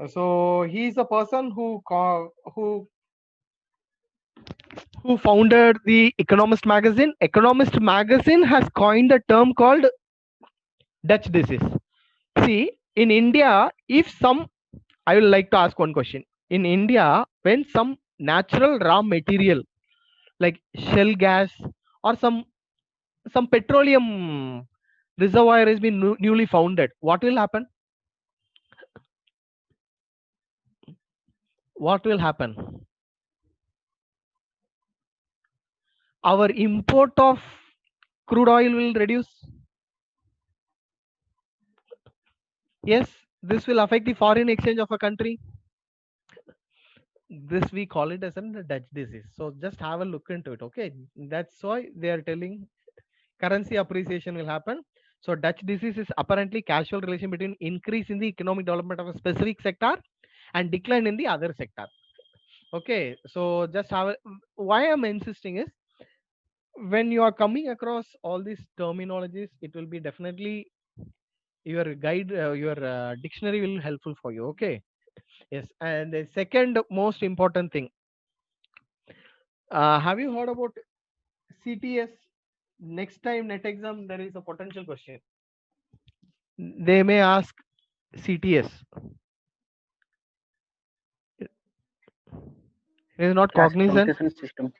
so he's a person who founded the Economist magazine. Economist magazine has coined a term called Dutch disease. See, in India, I would like to ask one question. In India, when some natural raw material like shell gas or some petroleum reservoir has been newly founded, what will happen? What will happen? Our import of crude oil will reduce. Yes, this will affect the foreign exchange of a country. This we call it as a Dutch disease. So just have a look into it. Okay, that's why they are telling currency appreciation will happen. So Dutch disease is apparently causal relation between increase in the economic development of a specific sector and decline in the other sector. Okay, so just have why I'm insisting is when you are coming across all these terminologies, it will be definitely your guide, your dictionary will helpful for you. Okay, yes, and the second most important thing, have you heard about CTS? Next time net exam, there is a potential question. They may ask CTS. It is not Class cognizant. truncation system.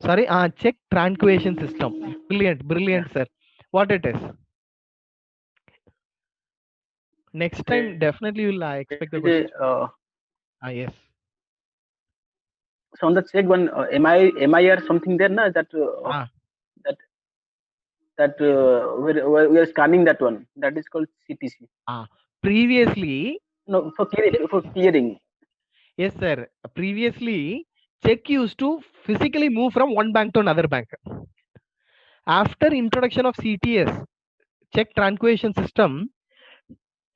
Sorry, check truncation system. Brilliant, brilliant, Yeah. sir. What it is? Next time, definitely you'll expect the question. Yes. So on the check one, MI or something there, na, that Ah, where we are scanning that one. That is called CTC. previously, No, for clearing. yes, sir. Previously, check used to physically move from one bank to another bank. After introduction of CTS, check truncation system,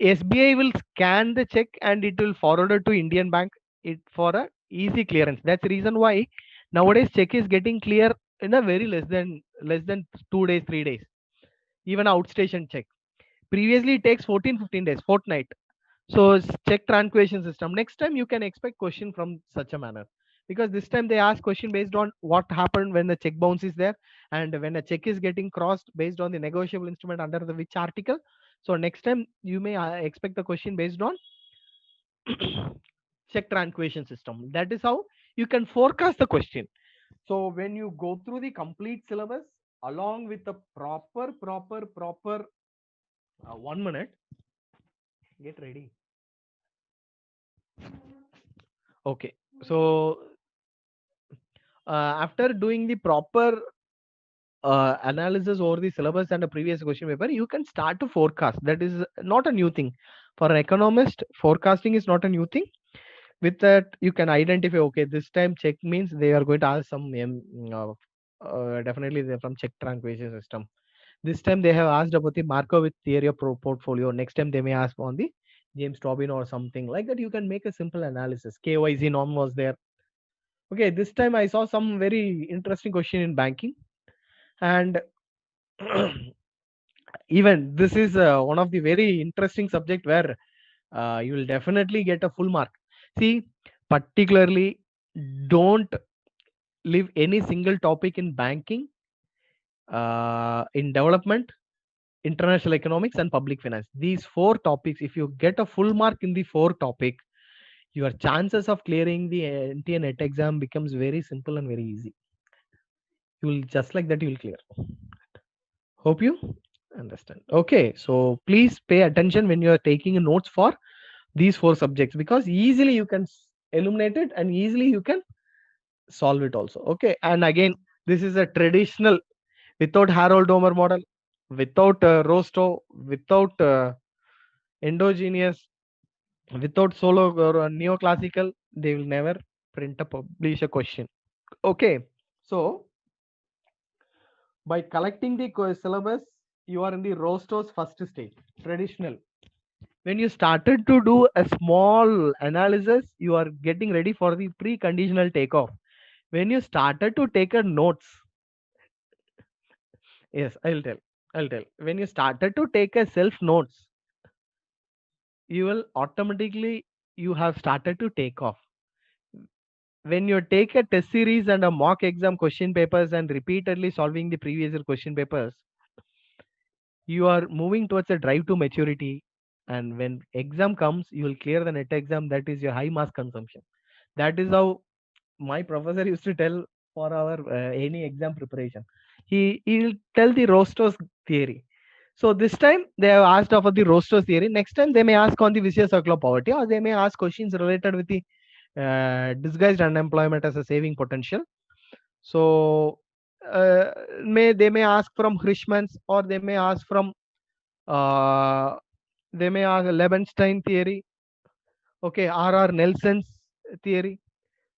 SBI will scan the check and it will forward it to Indian bank it for a easy clearance. That's the reason why nowadays check is getting clear in a very less than 2 days, 3 days. Even outstation check. Previously it takes 14-15 days, fortnight. So check truncation system. Next time you can expect question from such a manner, because this time they ask question based on what happened when the check bounce is there and when a check is getting crossed based on the negotiable instrument under the which article. So next time you may expect the question based on check truncation system. That is how you can forecast the question. So when you go through the complete syllabus along with the proper 1 minute, get ready. Okay, so after doing the proper analysis over the syllabus and a previous question paper, you can start to forecast. That is not a new thing. For an economist, forecasting is not a new thing. With that, you can identify, okay, this time check means they are going to ask some, definitely they're from check truncation system. This time they have asked about the Markowitz theory of portfolio. Next time they may ask on the James Tobin or something like that. You can make a simple analysis. KYC norm was there. Okay, this time I saw some very interesting question in banking, and even this is one of the very interesting subject where you will definitely get a full mark. See, particularly don't leave any single topic in banking, in development, international economics, and public finance. These 4 topics, if you get a full mark in the 4 topic, your chances of clearing the NTA NET exam becomes very simple and very easy. You will just like that, you will clear. Hope you understand. Okay, so please pay attention when you are taking notes for these 4 subjects, because easily you can eliminate it and easily you can solve it also. Okay, and again, this is a traditional, without Harold Domer model, without Rostow, without endogenous, without solo or neoclassical, they will never publish a question. Okay, so by collecting the syllabus, you are in the Rostow's first stage, traditional. When you started to do a small analysis, you are getting ready for the pre-conditional takeoff. When you started to take a notes, yes, I'll tell. When you started to take a self notes, you will automatically, you have started to take off. When you take a test series and a mock exam question papers and repeatedly solving the previous year question papers, you are moving towards a drive to maturity. And when exam comes, you will clear the net exam. That is your high mass consumption. That is how my professor used to tell for our any exam preparation. He will tell the Rostow's theory. So this time they have asked of the Rostow's theory. Next time they may ask on the vicious circle of poverty, or they may ask questions related with the disguised unemployment as a saving potential. So they may ask from Hirschman's, or they may ask from they may ask Lebenstein theory. Okay, R.R. Nelson's theory,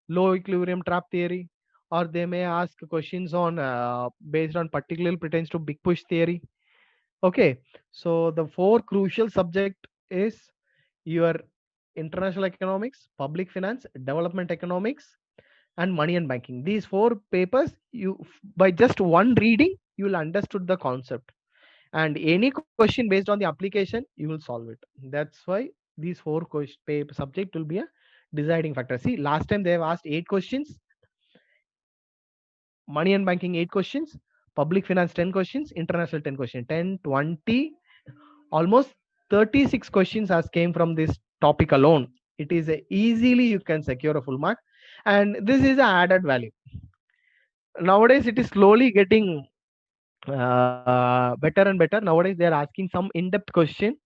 low equilibrium trap theory, or they may ask questions on based on particularly pertains to big push theory. Okay, so the 4 crucial subject is your international economics, public finance, development economics, and money and banking. These 4 papers, you by just one reading, you will understood the concept, and any question based on the application, you will solve it. That's why these 4 subject will be a deciding factor. See, last time they have asked 8 questions, money and banking 8 questions, public finance 10 questions, international 10 questions, 10, 20, almost 36 questions has came from this topic alone. It is easily you can secure a full mark, and this is a added value. Nowadays it is slowly getting better and better. Nowadays they are asking some in-depth question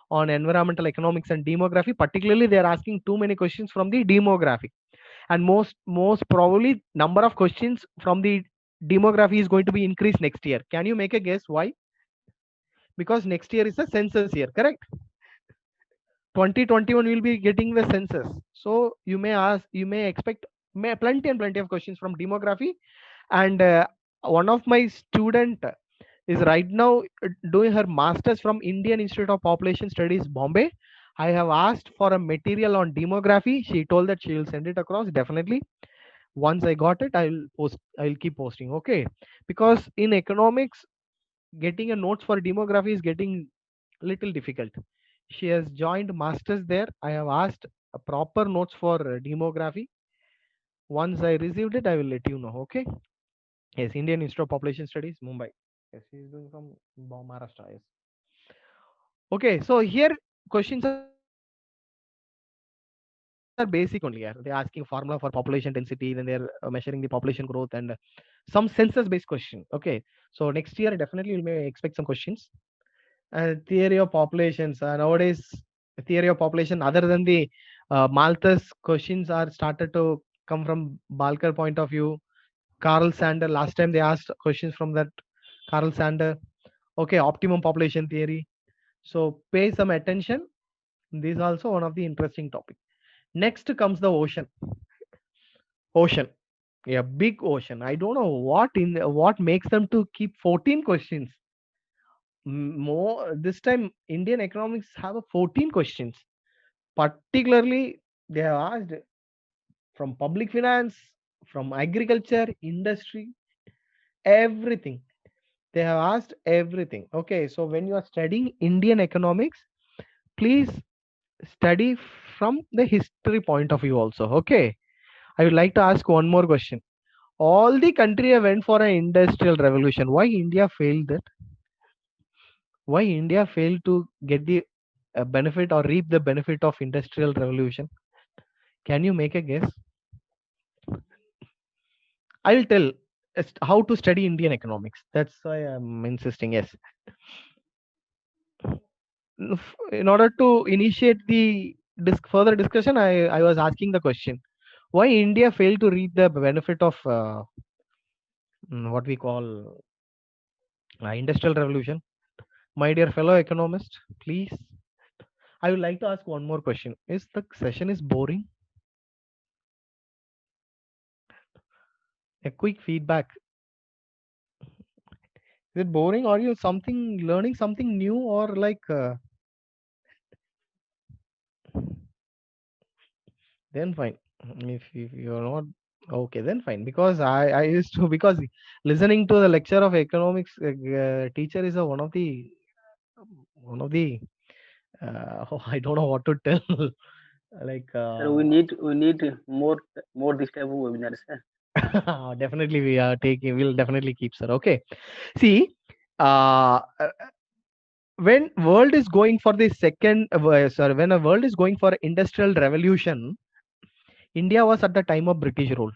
on environmental economics and demography. Particularly they are asking too many questions from the demography, and most probably number of questions from the demography is going to be increased next year. Can you make a guess why? Because next year is a census year, correct? 2021 will be getting the census, so you may expect plenty and plenty of questions from demography. And one of my student is right now doing her masters from Indian Institute of Population Studies, Bombay. I have asked for a material on demography. She told that she will send it across. Definitely, once I got it, I'll keep posting. Okay, because in economics, getting a notes for demography is getting little difficult. She has joined masters there. I have asked a proper notes for demography. Once I received it, I will let you know. Okay. Yes, Indian Institute of Population Studies, Mumbai. Yes, he is doing from Maharashtra. Yes. Okay, so here questions are basic only. Yeah. They're asking formula for population density, then they're measuring the population growth, and some census based question. Okay, so next year definitely you may expect some questions. Theory of populations, nowadays theory of population other than the Malthus questions are started to come from Balker point of view. Carl Sander, last time they asked questions from that Carl Sander. Okay, optimum population theory. So pay some attention. This is also one of the interesting topic. Next comes the ocean. Ocean, a big ocean. I don't know what makes them to keep 14 questions. More this time, Indian economics have a 14 questions. Particularly, they have asked from public finance, from agriculture, industry, everything. They have asked everything. Okay, so when you are studying Indian economics, please study from the history point of view also. Okay, I would like to ask one more question. All the country went for an industrial revolution. Why India failed that? Why India failed to get the benefit or reap the benefit of industrial revolution? Can you make a guess? I will tell how to study Indian economics. That's why I'm insisting. Yes. In order to initiate the further discussion, I was asking the question: why India failed to reap the benefit of what we call industrial revolution? My dear fellow economist, please. I would like to ask one more question. Is the session is boring? A quick feedback. Is it boring? Or you something learning something new or like? Then fine. If you're not okay, then fine. Because I used to because listening to the lecture of economics teacher is one of the I don't know what to tell. Like Sir, we need more this type of webinars, sir. definitely we are taking. We'll definitely keep, sir. Okay. See, uh, uh, when world is going for the second, sorry, when a world is going for industrial revolution, India was at the time of British rule.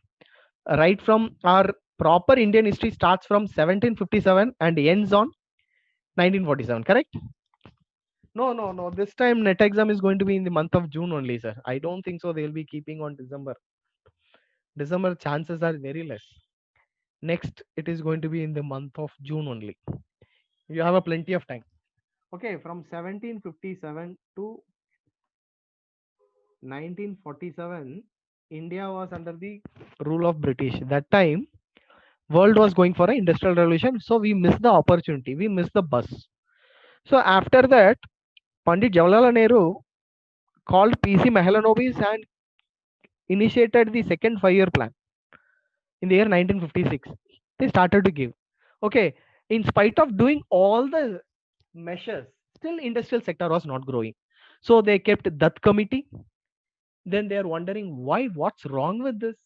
Right from our proper Indian history starts from 1757 and ends on 1947. Correct? No. This time net exam is going to be in the month of June only, sir. I don't think so. They'll be keeping on December. December chances are very less. Next, it is going to be in the month of June only. You have a plenty of time. Okay, from 1757 to 1947, India was under the rule of British. That time, world was going for an industrial revolution. So we missed the opportunity. We missed the bus. So after that, Pandit Jawaharlal Nehru called PC Mahalanobis and initiated the second 5-year plan in the year 1956. They started to give. Okay, in spite of doing all the measures, still industrial sector was not growing. So they kept that committee. Then they are wondering why, what's wrong with this?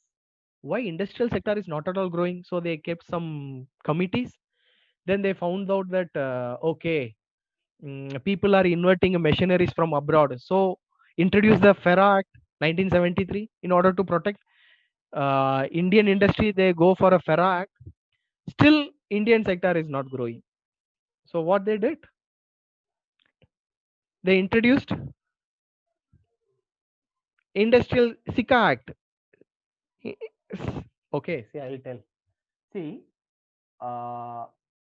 Why industrial sector is not at all growing? So they kept some committees. Then they found out that okay, people are inverting machineries from abroad. So introduce the FERA Act 1973 in order to protect Indian industry. They go for a FERA Act. Still, Indian sector is not growing. So what they did? They introduced Industrial Sika Act. Okay, see, I will tell. See,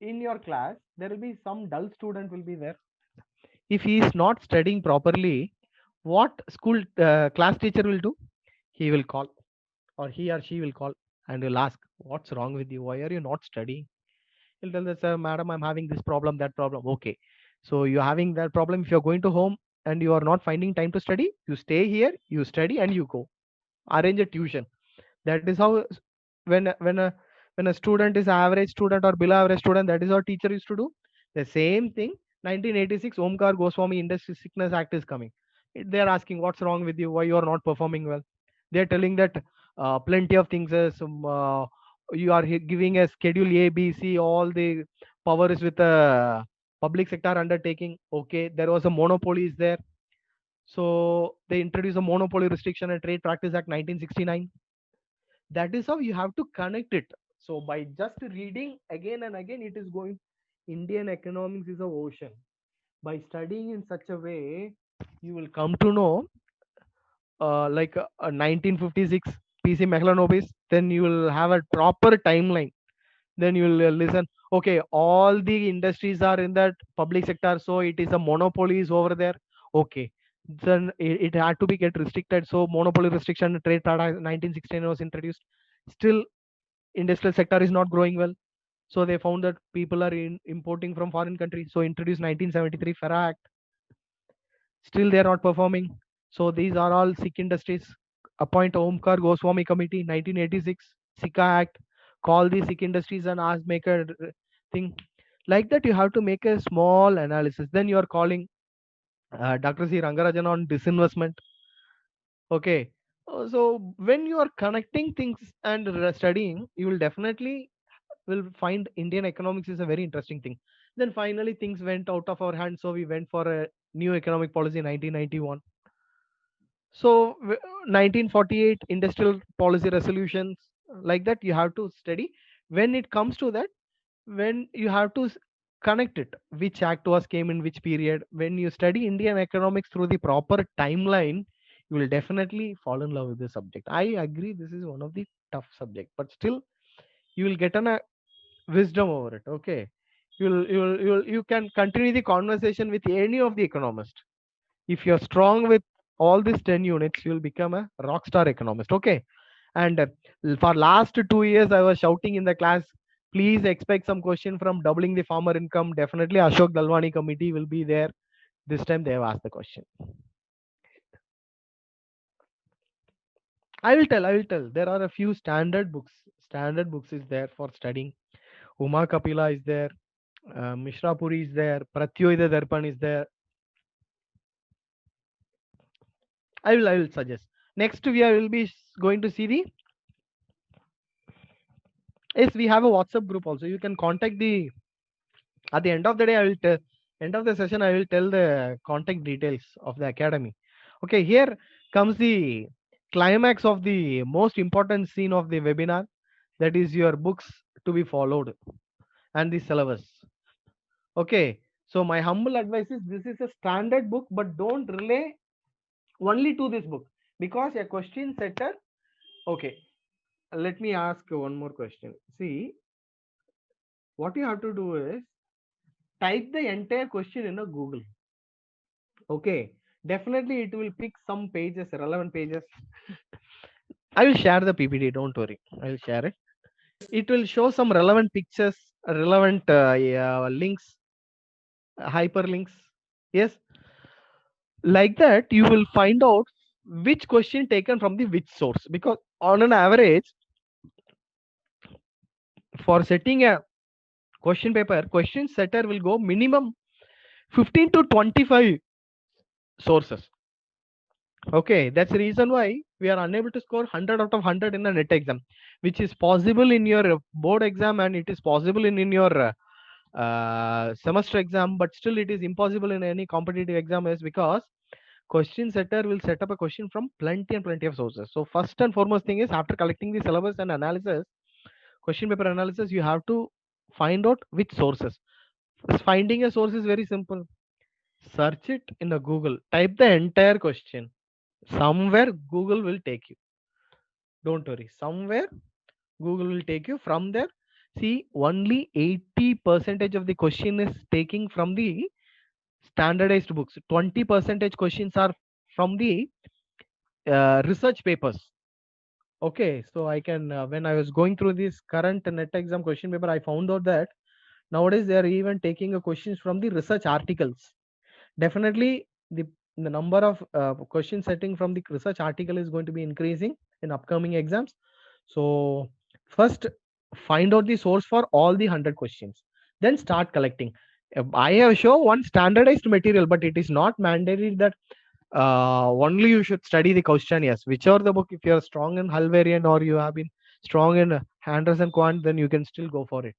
in your class, there will be some dull student will be there. If he is not studying properly, what school class teacher will do? He will call, or he or she will call and will ask, what's wrong with you? Why are you not studying? He'll tell the sir, madam, I'm having this problem, that problem. Okay. So you're having that problem. If you're going to home and you are not finding time to study, you stay here, you study and you go. Arrange a tuition. That is how when a student is average student or below average student, that is how teacher used to do. The same thing, 1986 Omkar Goswami Industry Sickness Act is coming. They are asking what's wrong with you, why you are not performing well. They are telling that plenty of things is you are giving a schedule A, B, C, all the power is with the public sector undertaking. Okay, there was a monopoly is there. So they introduced a Monopoly Restriction and Trade Practice Act 1969. That is how you have to connect it. So by just reading again and again, it is going. Indian economics is a ocean. By studying in such a way, you will come to know like 1956 PC Mahalanobis. Then you will have a proper timeline. Then you will listen. Okay, all the industries are in that public sector, so it is a monopoly is over there. Okay, then it had to be get restricted. So monopoly restriction trade product 1969 was introduced. Still, industrial sector is not growing well. So they found that people are importing from foreign countries. So introduced 1973 FERA Act. Still they are not performing. So these are all Sikh industries. Appoint Omkar Goswami Committee 1986 Sika Act. Call the Sikh industries and ask make a thing. Like that you have to make a small analysis. Then you are calling Dr. C. Rangarajan on disinvestment. Okay. So when you are connecting things and studying, you will definitely will find Indian economics is a very interesting thing. Then finally things went out of our hands, so we went for a new economic policy in 1991. So 1948 industrial policy resolutions, like that you have to study. When it comes to that, when you have to connect it, which act was came in which period. When you study Indian economics through the proper timeline, you will definitely fall in love with the subject. I agree this is one of the tough subject, but still you will get a wisdom over it. Okay, you can continue the conversation with any of the economist. If you're strong with all these 10 units, you'll become a rock star economist. Okay. And for last 2 years I was shouting in the class, please expect some question from doubling the farmer income. Definitely Ashok Dalwani committee will be there. This time they have asked the question. I will tell there are a few standard books is there for studying. Uma Kapila is there, Mishra Puri is there, Pratyoida Darpan is there. I will suggest. Next we will be going to see the, yes, we have a WhatsApp group also. You can contact the, at the end of the day, I will tell, end of the session, I will tell the contact details of the academy. Okay, here comes the climax of the most important scene of the webinar. That is your books to be followed and the syllabus. Okay, so my humble advice is, this is a standard book, but don't rely only to this book, because a question setter. Okay, let me ask one more question. See, what you have to do is type the entire question in a Google. Okay, definitely it will pick some pages, relevant pages. I will share the PPT, don't worry, I will share it. It will show some relevant pictures, relevant links, hyperlinks. Yes, like that you will find out which question taken from the which source, because on an average, for setting a question paper, question setter will go minimum 15 to 25 sources. Okay, that's the reason why we are unable to score 100 out of 100 in a net exam, which is possible in your board exam and it is possible in your semester exam, but still it is impossible in any competitive exam, is because question setter will set up a question from plenty and plenty of sources. So first and foremost thing is, after collecting the syllabus and analysis, question paper analysis, you have to find out which sources. Finding a source is very simple. Search it in the Google, type the entire question. Somewhere Google will take you. Don't worry, somewhere Google will take you. From there, see, only 80% of the question is taking from the standardized books. 20% questions are from the research papers. Okay, so I can, when I was going through this current net exam question paper, I found out that nowadays they are even taking a questions from the research articles. Definitely the number of question setting from the research article is going to be increasing in upcoming exams. So first find out the source for all the 100 questions, then start collecting. I have shown one standardized material, but it is not mandatory that only you should study the question. Yes, whichever the book, if you are strong in Hull variant or you have been strong in Anderson quant, then you can still go for it.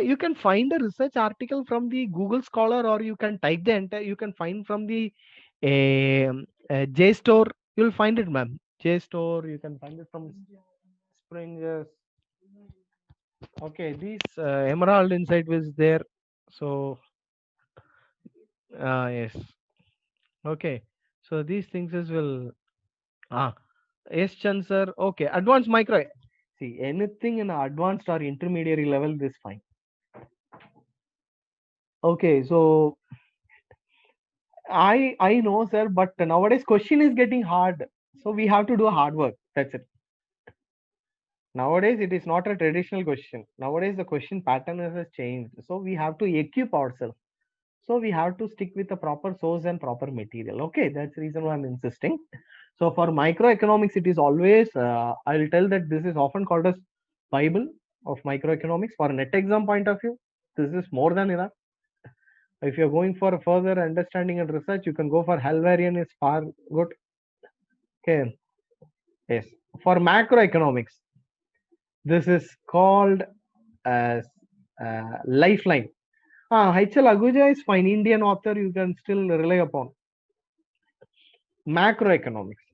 You can find a research article from the Google Scholar, or you can type the entire, you can find from the JSTOR. You'll find it, ma'am. JSTOR, you can find it from Springers. Okay, this Emerald Insight was there. So, yes. Okay, so these things is will, yes, Chan sir. Okay, advanced micro. See, anything in advanced or intermediary level, this fine. Okay, so I know, sir, but nowadays question is getting hard, so we have to do hard work. That's it. Nowadays it is not a traditional question. Nowadays the question pattern has changed, so we have to equip ourselves. So we have to stick with the proper source and proper material. Okay, that's the reason why I'm insisting. So for microeconomics, it is always I'll tell that this is often called as Bible of microeconomics. For net exam point of view, this is more than enough. If you're going for further understanding and research, you can go for Halvarian is far good. Okay. Yes. For macroeconomics, this is called as Lifeline. H.L. Aguja is fine. Indian author, you can still rely upon. Macroeconomics.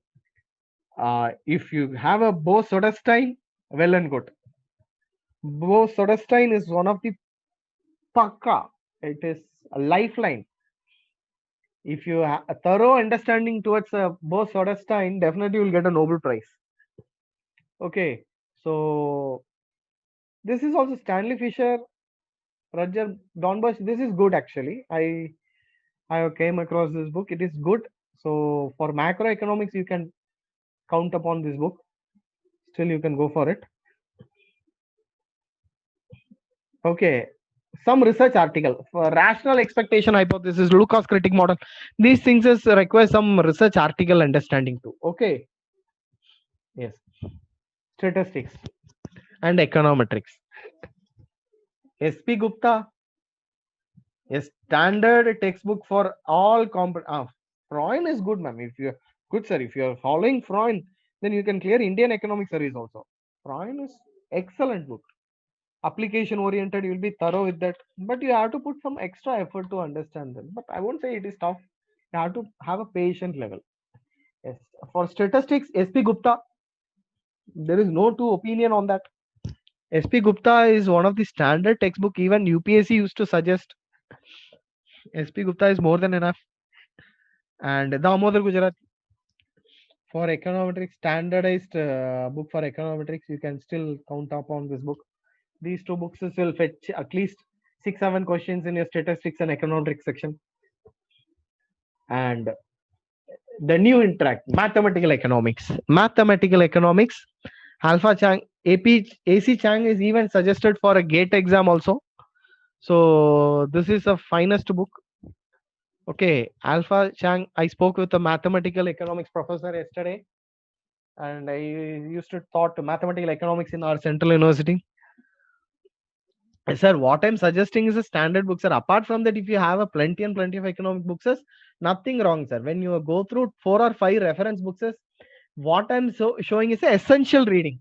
If you have a Bo Soderstein, well and good. Bo Soderstein is one of the Pakka. It is a lifeline. If you have a thorough understanding towards Bo Soderstein, definitely you will get a Nobel Prize. Okay, so this is also Stanley Fisher, Roger Dornbush. This is good actually. I came across this book. It is good. So for macroeconomics, you can count upon this book. Still, you can go for it. Okay, some research article for rational expectation hypothesis, Lucas critic model. These things is require some research article understanding too. Okay. Yes. Statistics and econometrics. SP Gupta, a standard textbook for all Freund is good, ma'am. If you're good, sir, if you're following Freund, then you can clear Indian economic series also. Freund is excellent book. Application oriented, you'll be thorough with that, but you have to put some extra effort to understand them. But I won't say it is tough. You have to have a patient level. Yes. For statistics, SP Gupta, there is no two opinion on that. SP Gupta is one of the standard textbook. Even UPSC used to suggest. SP Gupta is more than enough. And Damodar Gujarat for econometrics, standardized book for econometrics, you can still count upon this book. These two books will fetch at least 6-7 questions in your statistics and econometrics section. And the new interact, mathematical economics. Mathematical economics, Alpha Chang, AC Chang is even suggested for a GATE exam also. So this is a finest book. Okay, Alpha Chang, I spoke with a mathematical economics professor yesterday, and I used to taught mathematical economics in our central university. Sir, what I'm suggesting is a standard book, sir. Apart from that, if you have a plenty of economic books, nothing wrong, sir. When you go through 4 or 5 reference books, what I'm showing is essential reading.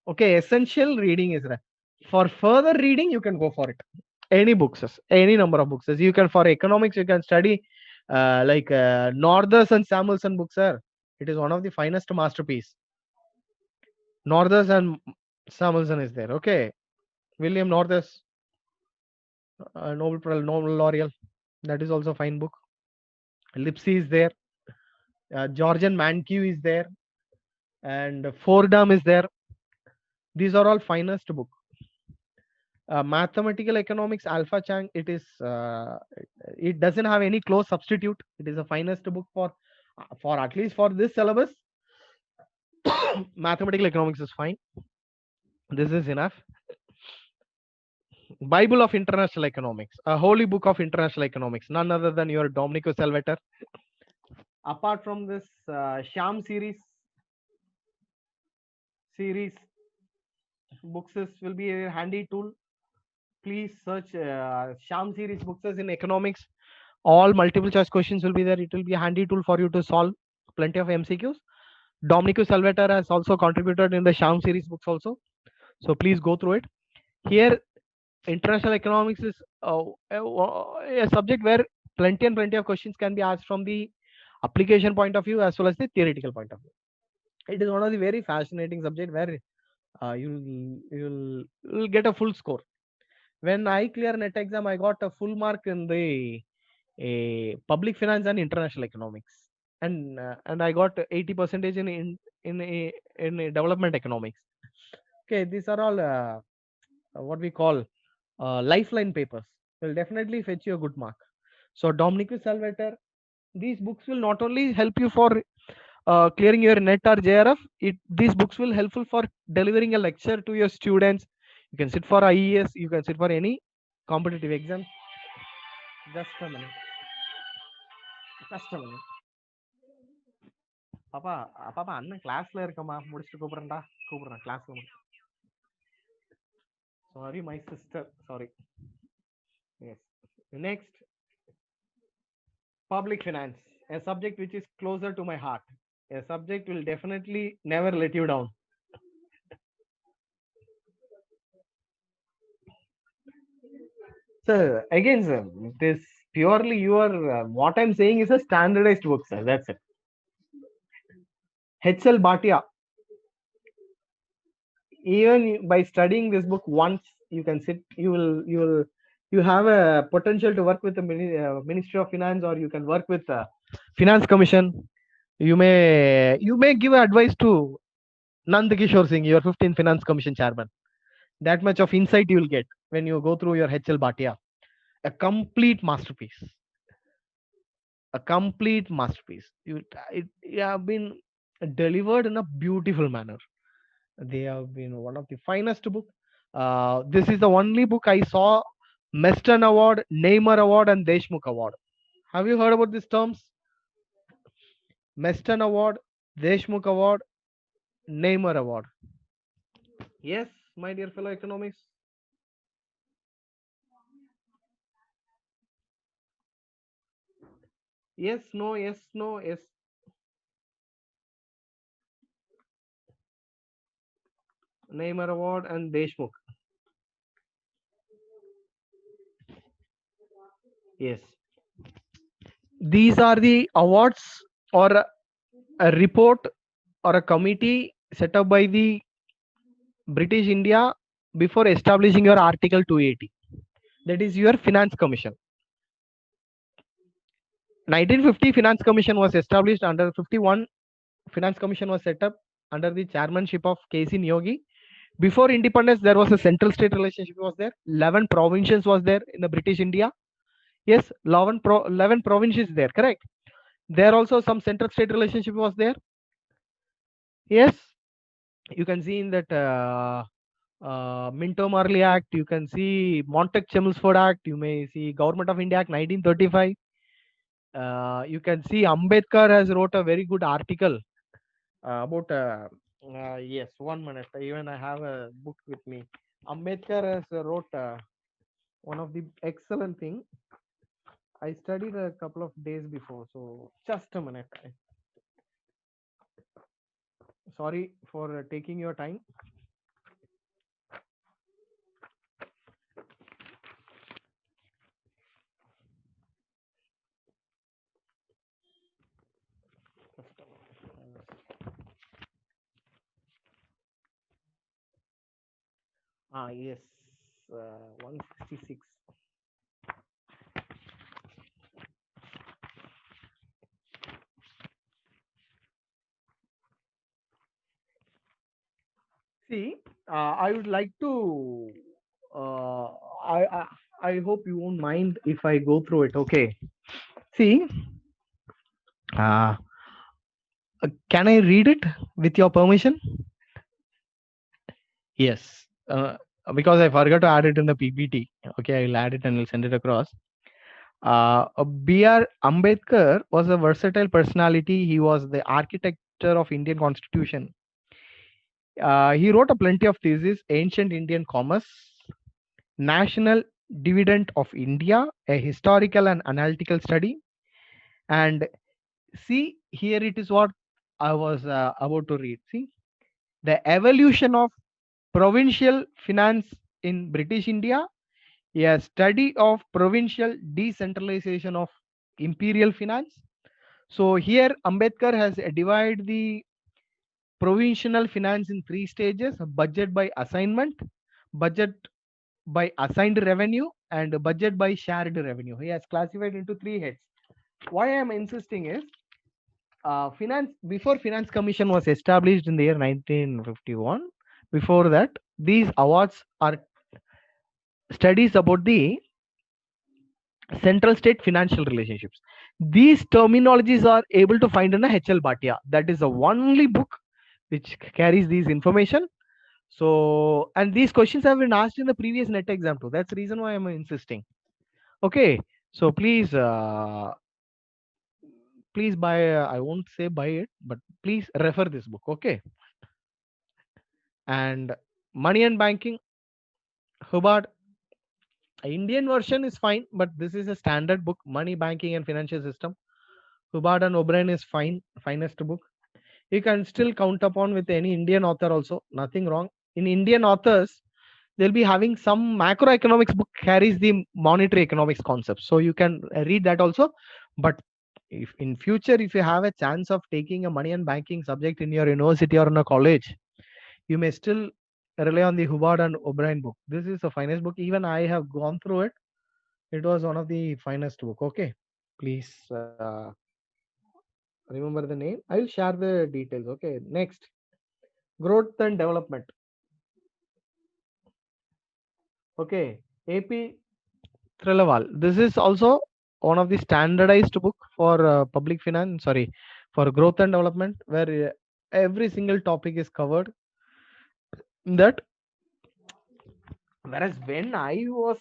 Okay, essential reading is for further reading, you can go for it. Any books, any number of books. You can for economics, you can study like Northers and Samuelson books, sir. It is one of the finest masterpiece. Northers and Samuelson is there. Okay, William Northers, Nobel Laureate. That is also fine book. Lipsy is there. Georgian Mankiw is there, and Fordham is there. These are all finest book. Mathematical economics, Alpha Chang, it is it doesn't have any close substitute. It is the finest book for at least for this syllabus. Mathematical economics is fine. This is enough. Bible of International Economics, a holy book of international economics, none other than your Domenico Salvator. Apart from this, Sham series books will be a handy tool. Please search Sham series books in economics. All multiple choice questions will be there. It will be a handy tool for you to solve plenty of MCQs. Domenico Salvator has also contributed in the Sham series books also. So please go through it. Here, international economics is a subject where plenty of questions can be asked from the application point of view as well as the theoretical point of view. It is one of the very fascinating subject where you'll get a full score. When I clear net exam, I got a full mark in the public finance and international economics, and I got 80% in development economics. Okay, these are all what we call lifeline papers. Will definitely fetch you a good mark. So Domenico Salvator, these books will not only help you for clearing your net or JRF. These books will helpful for delivering a lecture to your students. You can sit for IES. You can sit for any competitive exam. Just a minute. Papa, அண்ணன் கிளாஸ்ல இருக்கமா முடிச்சுட்டு கூப்பிடுறேன் கிளாஸ்ல. Sorry, my sister. Sorry. Yes. Next, Public finance, a subject which is closer to my heart. A subject will definitely never let you down. Sir, again, sir, this purely your what I'm saying is a standardized book, sir. That's it. H.L. Bhatia. Even by studying this book once, you can sit. You have a potential to work with the Ministry of Finance, or you can work with the Finance Commission. You may give advice to Nand Kishore Singh, your 15th Finance Commission chairman. That much of insight you will get when you go through your H.L. Bhatia. A complete masterpiece. A complete masterpiece. You have been delivered in a beautiful manner. They have been one of the finest book. This is the only book I saw Meston Award, Neymar Award, and Deshmukh Award. Have you heard about these terms? Meston Award, Deshmukh Award, Neymar Award. Yes, my dear fellow economics. Yes, no, yes, no, yes. Neymar Award and Deshmukh. Yes. These are the awards or a report or a committee set up by the British India before establishing your Article 280. That is your Finance Commission. 1950 Finance Commission was established. Under 51 Finance Commission was set up under the chairmanship of K.C. Niyogi. Before independence, there was a central state relationship was there. 11 provinces was there in the British India. Yes, 11 provinces there, correct. There also some central state relationship was there. Yes, you can see in that Minto-Marley Act, you can see Montague-Chelmsford Act, you may see Government of India Act 1935. You can see Ambedkar has wrote a very good article about yes, 1 minute, even I have a book with me. Ambedkar has wrote one of the excellent thing. I studied a couple of days before, so just a minute. Sorry for taking your time. Yes, 166. See, I would like to. Uh, I hope you won't mind if I go through it. Okay. See, uh, can I read it with your permission? Yes. Because I forgot to add it in the PPT. Okay, I'll add it and I'll send it across. B.R. Ambedkar was a versatile personality. He was the architecture of Indian Constitution. He wrote a plenty of theses: Ancient Indian Commerce, National Dividend of India, a historical and analytical study. And see, here it is what I was about to read. See, the evolution of provincial finance in British India, a study of provincial decentralization of imperial finance. So here Ambedkar has divided the provincial finance in 3 stages: budget by assignment, budget by assigned revenue, and budget by shared revenue. He has classified into 3 heads. Why I am insisting is before Finance Commission was established in the year 1951. Before that, these awards are studies about the central state financial relationships. These terminologies are able to find in a H.L. Bhatia. That is the only book which carries these information. So, and these questions have been asked in the previous NET exam too. That's the reason why I'm insisting. Okay, so please buy, I won't say buy it, but please refer this book. Okay. And Money and Banking, Hubbard. Indian version is fine, but this is a standard book: Money, Banking and Financial System. Hubbard and O'Brien is finest book. You can still count upon with any Indian author also. Nothing wrong. In Indian authors, they'll be having some macroeconomics book carries the monetary economics concepts. So you can read that also. But if in future, if you have a chance of taking a money and banking subject in your university or in a college, you may still rely on the Hubbard and O'Brien book. This is the finest book. Even I have gone through it. It was one of the finest book. Okay, please remember the name. I will share the details. Okay, next, growth and development. Okay, AP Trilawal. This is also one of the standardized book for public finance. Sorry, for growth and development, where every single topic is covered. In that, whereas when I was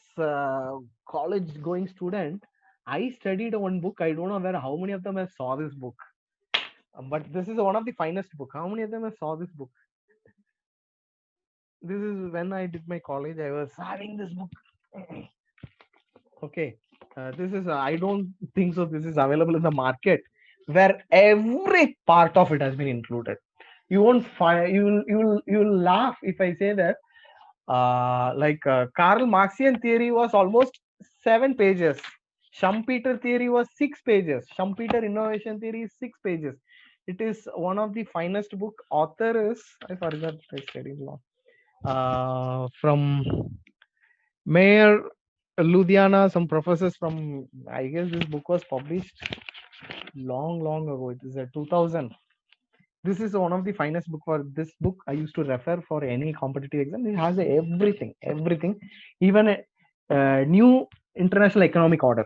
college going student, I studied one book. I don't know where how many of them I saw this book. But this is one of the finest book. How many of them I saw this book? This is when I did my college. I was having this book. Okay, this is I don't think so. This is available in the market where every part of it has been included. You won't find you will laugh if I say that. Karl Marxian theory was almost 7 pages. Schumpeter theory was 6 pages. Schumpeter innovation theory is 6 pages. It is one of the finest book. Author is I forgot. I studied law. From Mayor Ludhiana, some professors from I guess this book was published long ago. It is a 2000. This is one of the finest book. For this book I used to refer for any competitive exam. It has everything, even a new international economic order.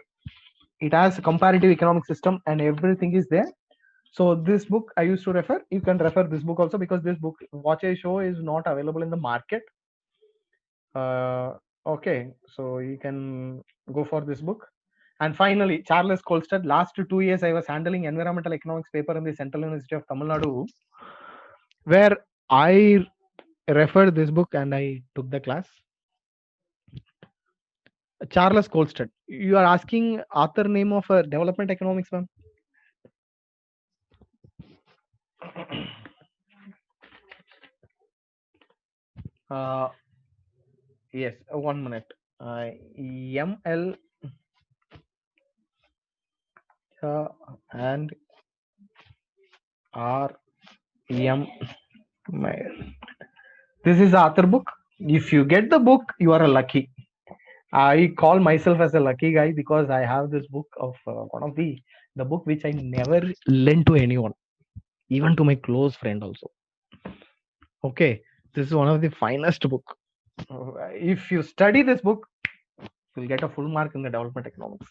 It has comparative economic system and everything is there. So this book I used to refer. You can refer this book also, because this book what I show is not available in the market. Okay, so you can go for this book. And finally, Charles Colston. Last 2 years, I was handling environmental economics paper in the Central University of Tamil Nadu, where I referred this book and I took the class. Charles Colston. You are asking author name of development economics, ma'am? Yes, 1 minute. ML and RM. This is the author book. If you get the book, you are a lucky. I call myself as a lucky guy because I have this book of one of the book which I never lent to anyone, even to my close friend also. Okay, this is one of the finest book. If you study this book, you'll get a full mark in the development economics.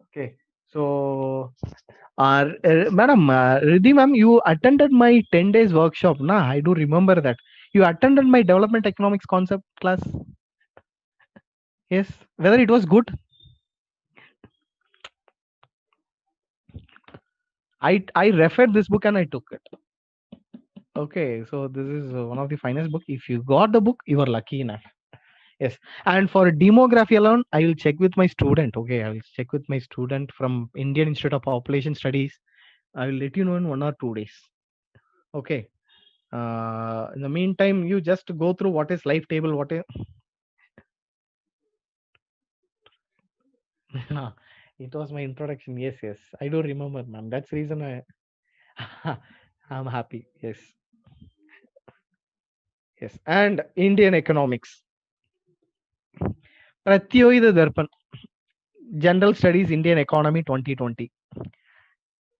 Okay, so madam, Riddhi ma'am, you attended my 10 days workshop, na? I do remember that. You attended my development economics concept class. Yes, whether it was good? I referred this book and I took it. Okay, so this is one of the finest book. If you got the book, you are lucky enough. Yes, and for demography alone, I will check with my student. Okay, I will check with my student from Indian Institute of Population Studies. I will let you know in 1 or 2 days. Okay. In the meantime, you just go through what is life table. What is it was my introduction. Yes, I do remember, ma'am. That's the reason I'm happy. Yes, and Indian economics. Pratyoida Darpan, General Studies Indian Economy 2020.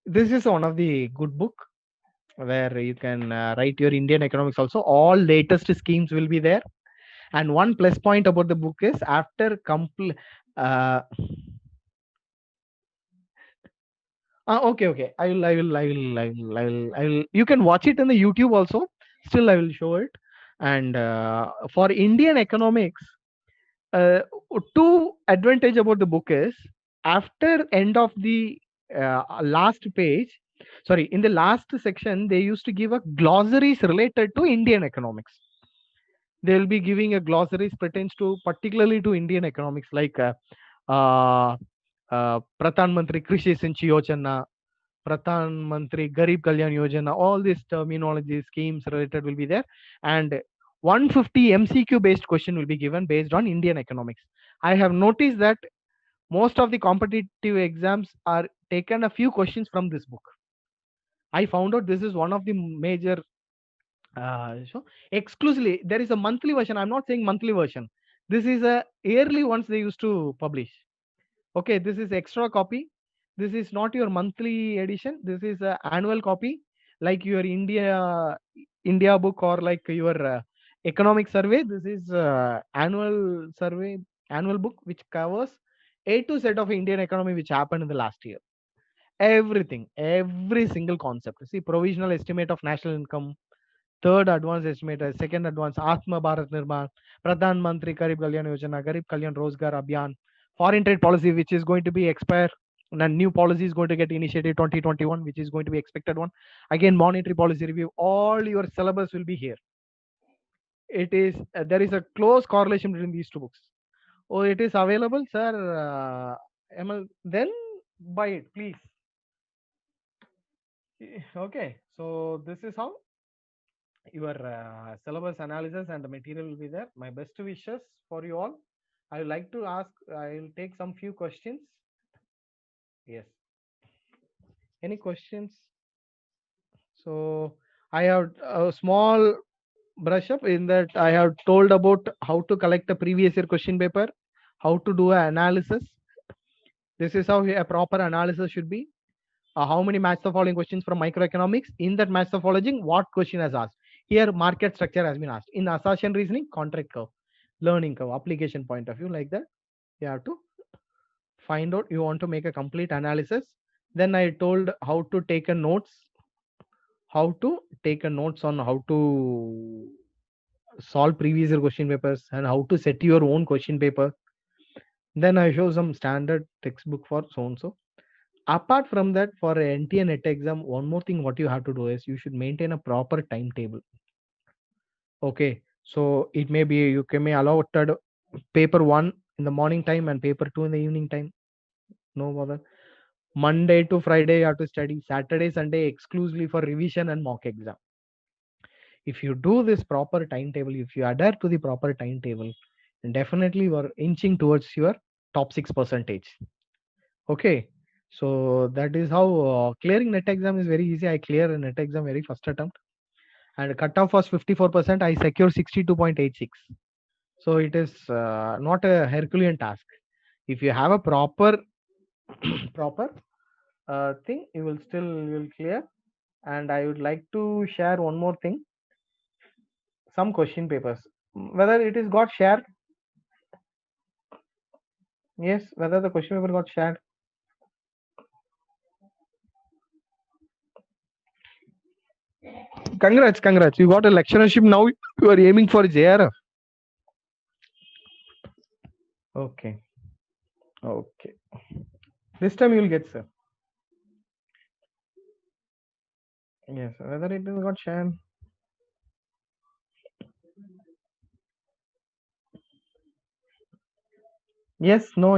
This is one of the good book where you can write your Indian economics also. All latest schemes will be there. And one plus point about the book is after complete. Okay. I will. You can watch it in the YouTube also. Still, I will show it. And for Indian economics, two advantage about the book is after end of the last page. Sorry, in the last section, they used to give a glossaries related to Indian economics. They will be giving a glossaries pertains to particularly to Indian economics, like Pradhan Mantri Krishi Sinchi Yojana, Pradhan Mantri Garib Kalyan Yojana, all these terminology schemes related will be there. And 150 MCQ based question will be given based on Indian economics. I have noticed that most of the competitive exams are taken a few questions from this book. I found out this is one of the major so exclusively there is a monthly version. I'm not saying monthly version. This is a yearly ones they used to publish. Okay, this is extra copy. This is not your monthly edition. This is a annual copy, like your India book or like your economic survey. This is annual survey, annual book which covers A to Z of Indian economy which happened in the last year. Everything, every single concept. See, provisional estimate of national income, third advance estimate, second advance Atma Bharat Nirman, Pradhan Mantri Garib Kalyan Yojana, Garib Kalyan Rozgar Abhiyan, foreign trade policy which is going to be expire, and a new policy is going to get initiated 2021 which is going to be expected one. Again, monetary policy review, all your syllabus will be here. It is there is a close correlation between these two books. Oh, it is available, sir. Then buy it, please. Okay, so this is how your syllabus analysis and the material will be there. My best wishes for you all. I would like to ask, I will take some few questions. Yes. Any questions? So I have a small brush up in that I have told about how to collect the previous year question paper, how to do an analysis. This is how a proper analysis should be. How many match the following questions from microeconomics? In that match the following, what question has asked? Here, market structure has been asked. In assertion reasoning, contract curve, learning curve, application point of view, like that. You have to find out. You want to make a complete analysis. Then I told how to take a notes, how to take a notes on how to solve previous year question papers and how to set your own question paper. Then I show some standard textbook for so and so. Apart from that, for a NTA NET exam, one more thing what you have to do is you should maintain a proper timetable. Okay, so it may be you can may allotted paper 1 in the morning time and paper 2 in the evening time. No bother. Monday to Friday you have to study. Saturday, Sunday exclusively for revision and mock exam. If you do this proper timetable, if you adhere to the proper timetable, then definitely you are inching towards your top 6%. Okay, so that is how clearing NET exam is very easy. I clear a NET exam very first attempt, and cutoff was 54%. I secure 62.86. So it is not a Herculean task. If you have a proper proper thing, you will clear. And I would like to share one more thing. Some question papers, whether it is got shared. Yes, whether the question paper got shared. Congrats. You got a lecturership now. You are aiming for JRF. Okay. This time you will get, sir. Yes, whether it is got shared. Yes, no.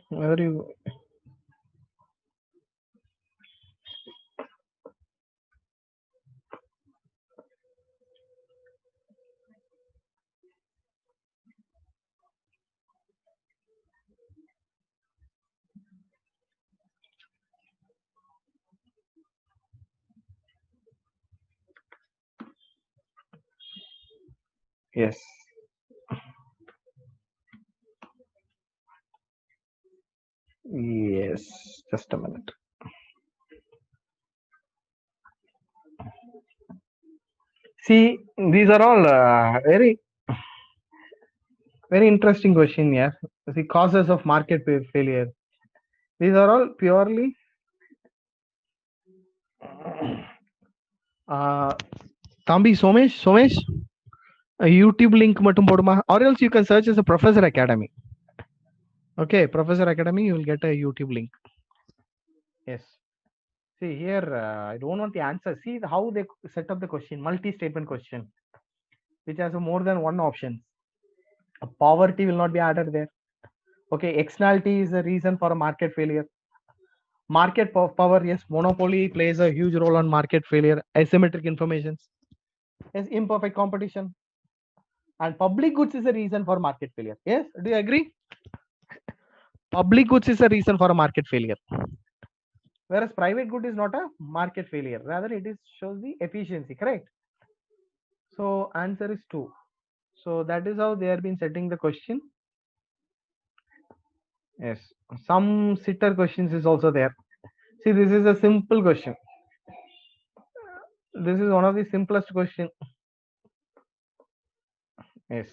Whether you. Yes. Yes, just a minute. See, these are all very interesting question. Yeah, the causes of market failure. These are all purely Thambi Somesh, a YouTube link mattum poduma, or else you can search as a Professor Academy. Okay, Professor Academy, you will get a YouTube link. Yes. See here, I don't want the answer. See how they set up the question, multi-statement question, which has more than one option. Poverty will not be added there. Okay, externality is a reason for a market failure. Market power, yes, monopoly plays a huge role on market failure. Asymmetric informations, yes, imperfect competition, and public goods is a reason for market failure. Yes, do you agree? Public goods is a reason for a market failure, whereas private good is not a market failure. Rather, it is shows the efficiency. Correct. So answer is 2. So that is how they have been setting the question. Yes, some sitter questions is also there. See, this is a simple question. This is one of the simplest question. Yes.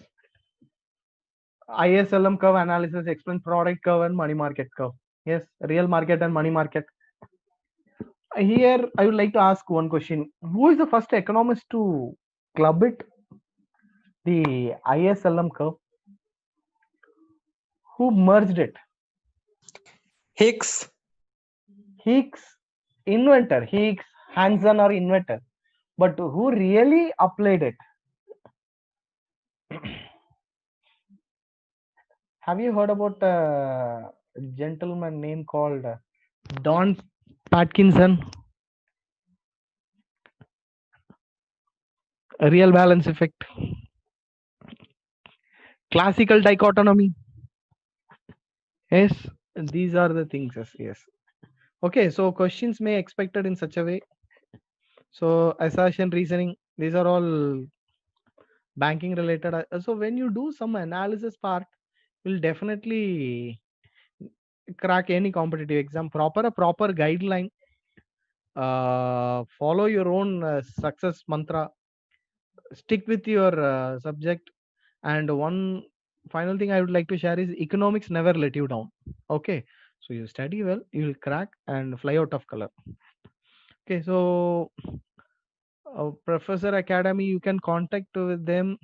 ISLM curve analysis explains product curve and money market curve. Yes, real market and money market. Here, I would like to ask one question. Who is the first economist to club it? The ISLM curve. Who merged it? Hicks. Hicks, inventor. Hicks, Hansen or inventor. But who really applied it? Have you heard about a gentleman name called Don Patkinson? A real balance effect. Classical dichotomy. Yes, these are the things. Yes. Okay, so questions may expected in such a way. So assertion, reasoning, these are all banking related. So when you do some analysis part, you'll definitely crack any competitive exam. A proper guideline. Follow your own success mantra. Stick with your subject. And one final thing I would like to share is economics never let you down. Okay, so you study well, you will crack and fly out of color. Okay, so Professor Academy, you can contact with them.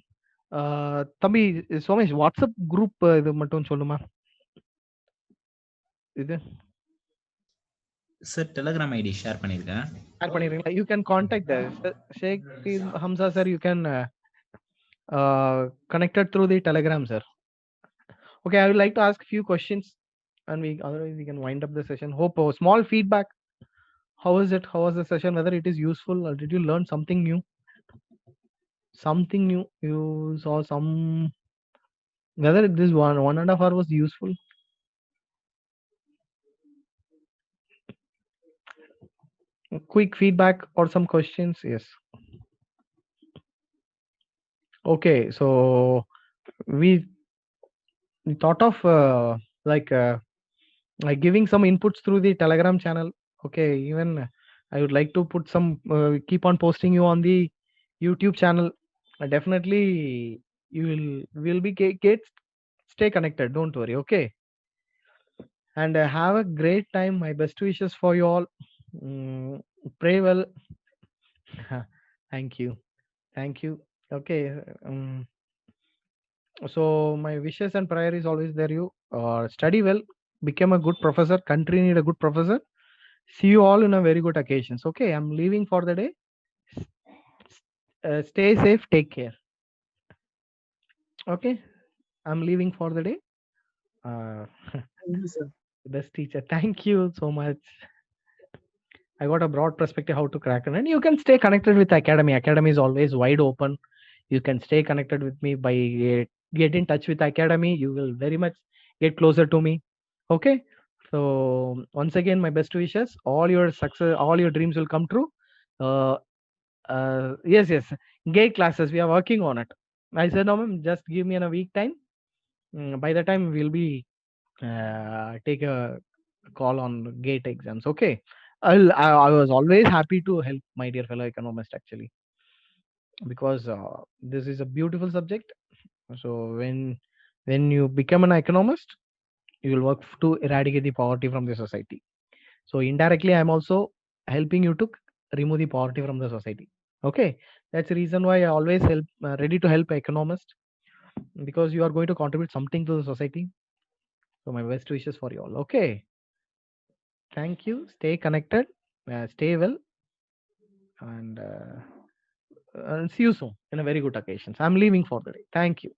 தம்பி Somesh WhatsApp group இது மட்டும் சொல்லுமா இது sir Telegram ID share பண்ணிருக்கேன். Share பண்ணிருக்கீங்களா? You can contact Sheikh Hamza sir. You can connected through the telegram sir. Okay, I would like to ask few questions and otherwise we can wind up the session. Hope a small feedback. How is it? How was the session? Whether it is useful or did you learn something new? Something new. You saw some. Whether this 1.5 hour was useful. Quick feedback or some questions? Yes. Okay, so we thought of like giving some inputs through the telegram channel. Okay, even I would like to put some keep on posting you on the YouTube channel. Definitely you will be stay connected, don't worry. Okay, and have a great time. My best wishes for you all. Pray well. Thank you. Okay, so my wishes and prayer is always there. You study well, become a good professor. Country need a good professor. See you all in a very good occasions. Okay, I'm leaving for the day. Stay safe, take care. Okay, I'm leaving for the day. Best teacher, thank you so much. I got a broad perspective how to crack it, and you can stay connected with academy. Academy is always wide open. You can stay connected with me by get in touch with academy. You will very much get closer to me. Okay, so once again, my best wishes. All your success, all your dreams will come true. Yes, gate classes, we are working on it. I said, no ma'am, just give me in a week time. By the time we'll be take a call on gate exams. Okay, I was always happy to help my dear fellow economist actually, because this is a beautiful subject. So when you become an economist, you will work to eradicate the poverty from the society. So indirectly, I'm also helping you to remove the poverty from the society. Okay, that's the reason why I always ready to help economist, because you are going to contribute something to the society. So my best wishes for you all. Okay, thank you. Stay connected, stay well, and see you soon in a very good occasions. I'm leaving for the day. Thank you.